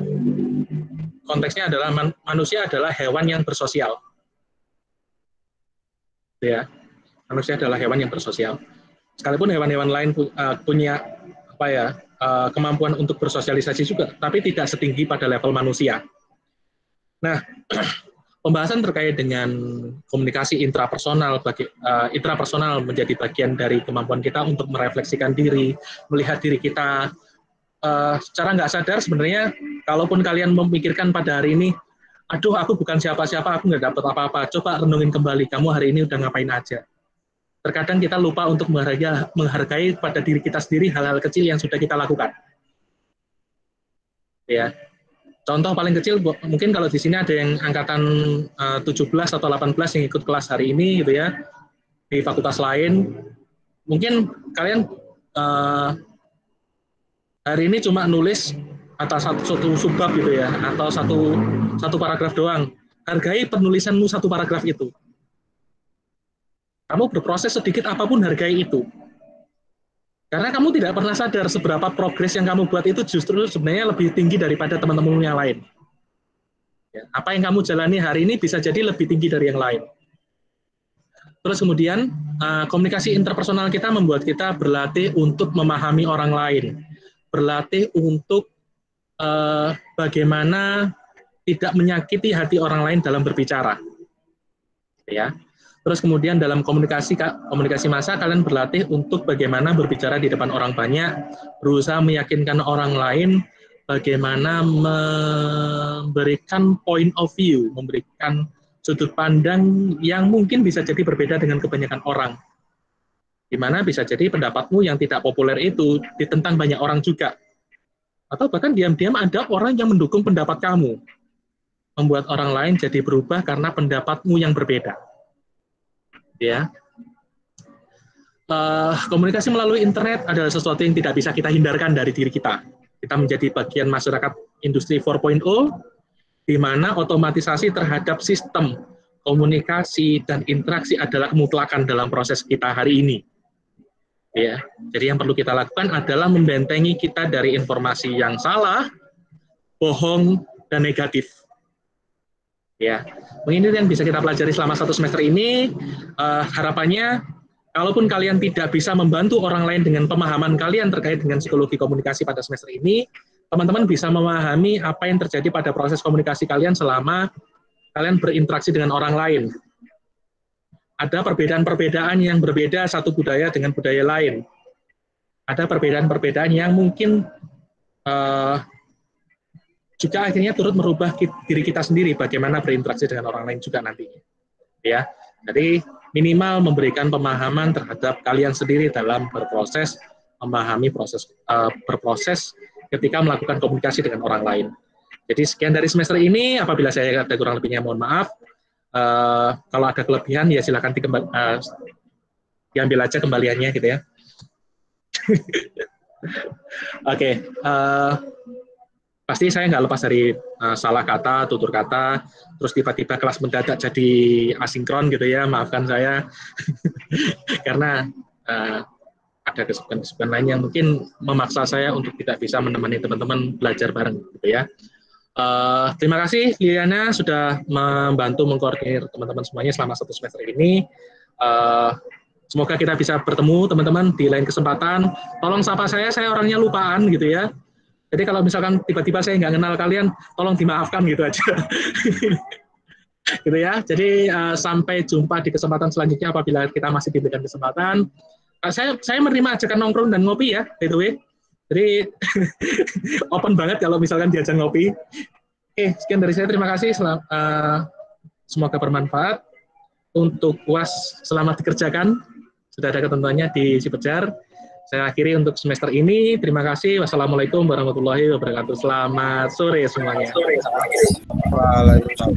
konteksnya adalah manusia adalah hewan yang bersosial. ya. Manusia adalah hewan yang bersosial. Sekalipun hewan-hewan lain punya kemampuan untuk bersosialisasi juga, tapi tidak setinggi pada level manusia. Nah, pembahasan terkait dengan komunikasi intrapersonal, intrapersonal menjadi bagian dari kemampuan kita untuk merefleksikan diri, melihat diri kita secara nggak sadar. Sebenarnya, kalaupun kalian memikirkan pada hari ini, aduh aku bukan siapa-siapa, aku nggak dapat apa-apa, coba renungin kembali, kamu hari ini udah ngapain aja. Terkadang kita lupa untuk menghargai pada diri kita sendiri hal-hal kecil yang sudah kita lakukan. Ya, contoh paling kecil, mungkin kalau di sini ada yang angkatan 17 atau 18 yang ikut kelas hari ini, gitu ya, di fakultas lain, mungkin kalian hari ini cuma nulis atas satu subbab gitu ya, atau satu paragraf doang. Hargai penulisanmu satu paragraf itu. Kamu berproses sedikit apapun, hargai itu. Karena kamu tidak pernah sadar seberapa progres yang kamu buat itu justru sebenarnya lebih tinggi daripada teman-teman yang lain. Ya, apa yang kamu jalani hari ini bisa jadi lebih tinggi dari yang lain. Terus kemudian, komunikasi interpersonal kita membuat kita berlatih untuk memahami orang lain. Berlatih untuk bagaimana tidak menyakiti hati orang lain dalam berbicara. Ya. Terus kemudian dalam komunikasi massa, kalian berlatih untuk bagaimana berbicara di depan orang banyak, berusaha meyakinkan orang lain, bagaimana memberikan point of view, memberikan sudut pandang yang mungkin bisa jadi berbeda dengan kebanyakan orang. Di mana bisa jadi pendapatmu yang tidak populer itu ditentang banyak orang juga. Atau bahkan diam-diam ada orang yang mendukung pendapat kamu. Membuat orang lain jadi berubah karena pendapatmu yang berbeda. Ya, komunikasi melalui internet adalah sesuatu yang tidak bisa kita hindarkan dari diri kita. Kita menjadi bagian masyarakat industri 4.0, di mana otomatisasi terhadap sistem komunikasi dan interaksi adalah mutlakan dalam proses kita hari ini. Ya, jadi yang perlu kita lakukan adalah membentengi kita dari informasi yang salah, bohong, dan negatif. Ya, mungkin itu yang bisa kita pelajari selama 1 semester ini. Harapannya, kalaupun kalian tidak bisa membantu orang lain dengan pemahaman kalian terkait dengan psikologi komunikasi pada semester ini, teman-teman bisa memahami apa yang terjadi pada proses komunikasi kalian selama kalian berinteraksi dengan orang lain. Ada perbedaan-perbedaan yang berbeda satu budaya dengan budaya lain. Ada perbedaan-perbedaan yang mungkin juga akhirnya turut merubah diri kita sendiri bagaimana berinteraksi dengan orang lain juga nantinya. Ya, jadi minimal memberikan pemahaman terhadap kalian sendiri dalam berproses, memahami berproses ketika melakukan komunikasi dengan orang lain. Jadi sekian dari semester ini. Apabila saya ada kurang lebihnya mohon maaf. Kalau ada kelebihan ya silakan diambil aja kembaliannya gitu ya. Oke. Pasti saya nggak lepas dari salah kata, tutur kata, terus tiba-tiba kelas mendadak jadi asinkron gitu ya, maafkan saya. Karena ada kesibukan-kesibukan lain yang mungkin memaksa saya untuk tidak bisa menemani teman-teman belajar bareng gitu ya. Terima kasih Liliana sudah membantu mengkoordinir teman-teman semuanya selama 1 semester ini. Semoga kita bisa bertemu teman-teman di lain kesempatan. Tolong sapa saya orangnya lupaan gitu ya. Jadi kalau misalkan tiba-tiba saya nggak kenal kalian, tolong dimaafkan gitu aja. Gitu ya. Jadi sampai jumpa di kesempatan selanjutnya apabila kita masih diberikan kesempatan. Saya menerima ajakan nongkrong dan ngopi ya, by the way. Jadi open banget kalau misalkan diajak ngopi. Oke, sekian dari saya. Terima kasih. Semoga bermanfaat. Untuk UAS selamat dikerjakan. Sudah ada ketentuannya di Cipejar. Saya akhiri untuk semester ini. Terima kasih. Wassalamualaikum warahmatullahi wabarakatuh. Selamat sore semuanya. Waalaikumsalam.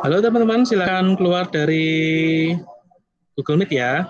Halo teman-teman, silakan keluar dari Google Meet ya.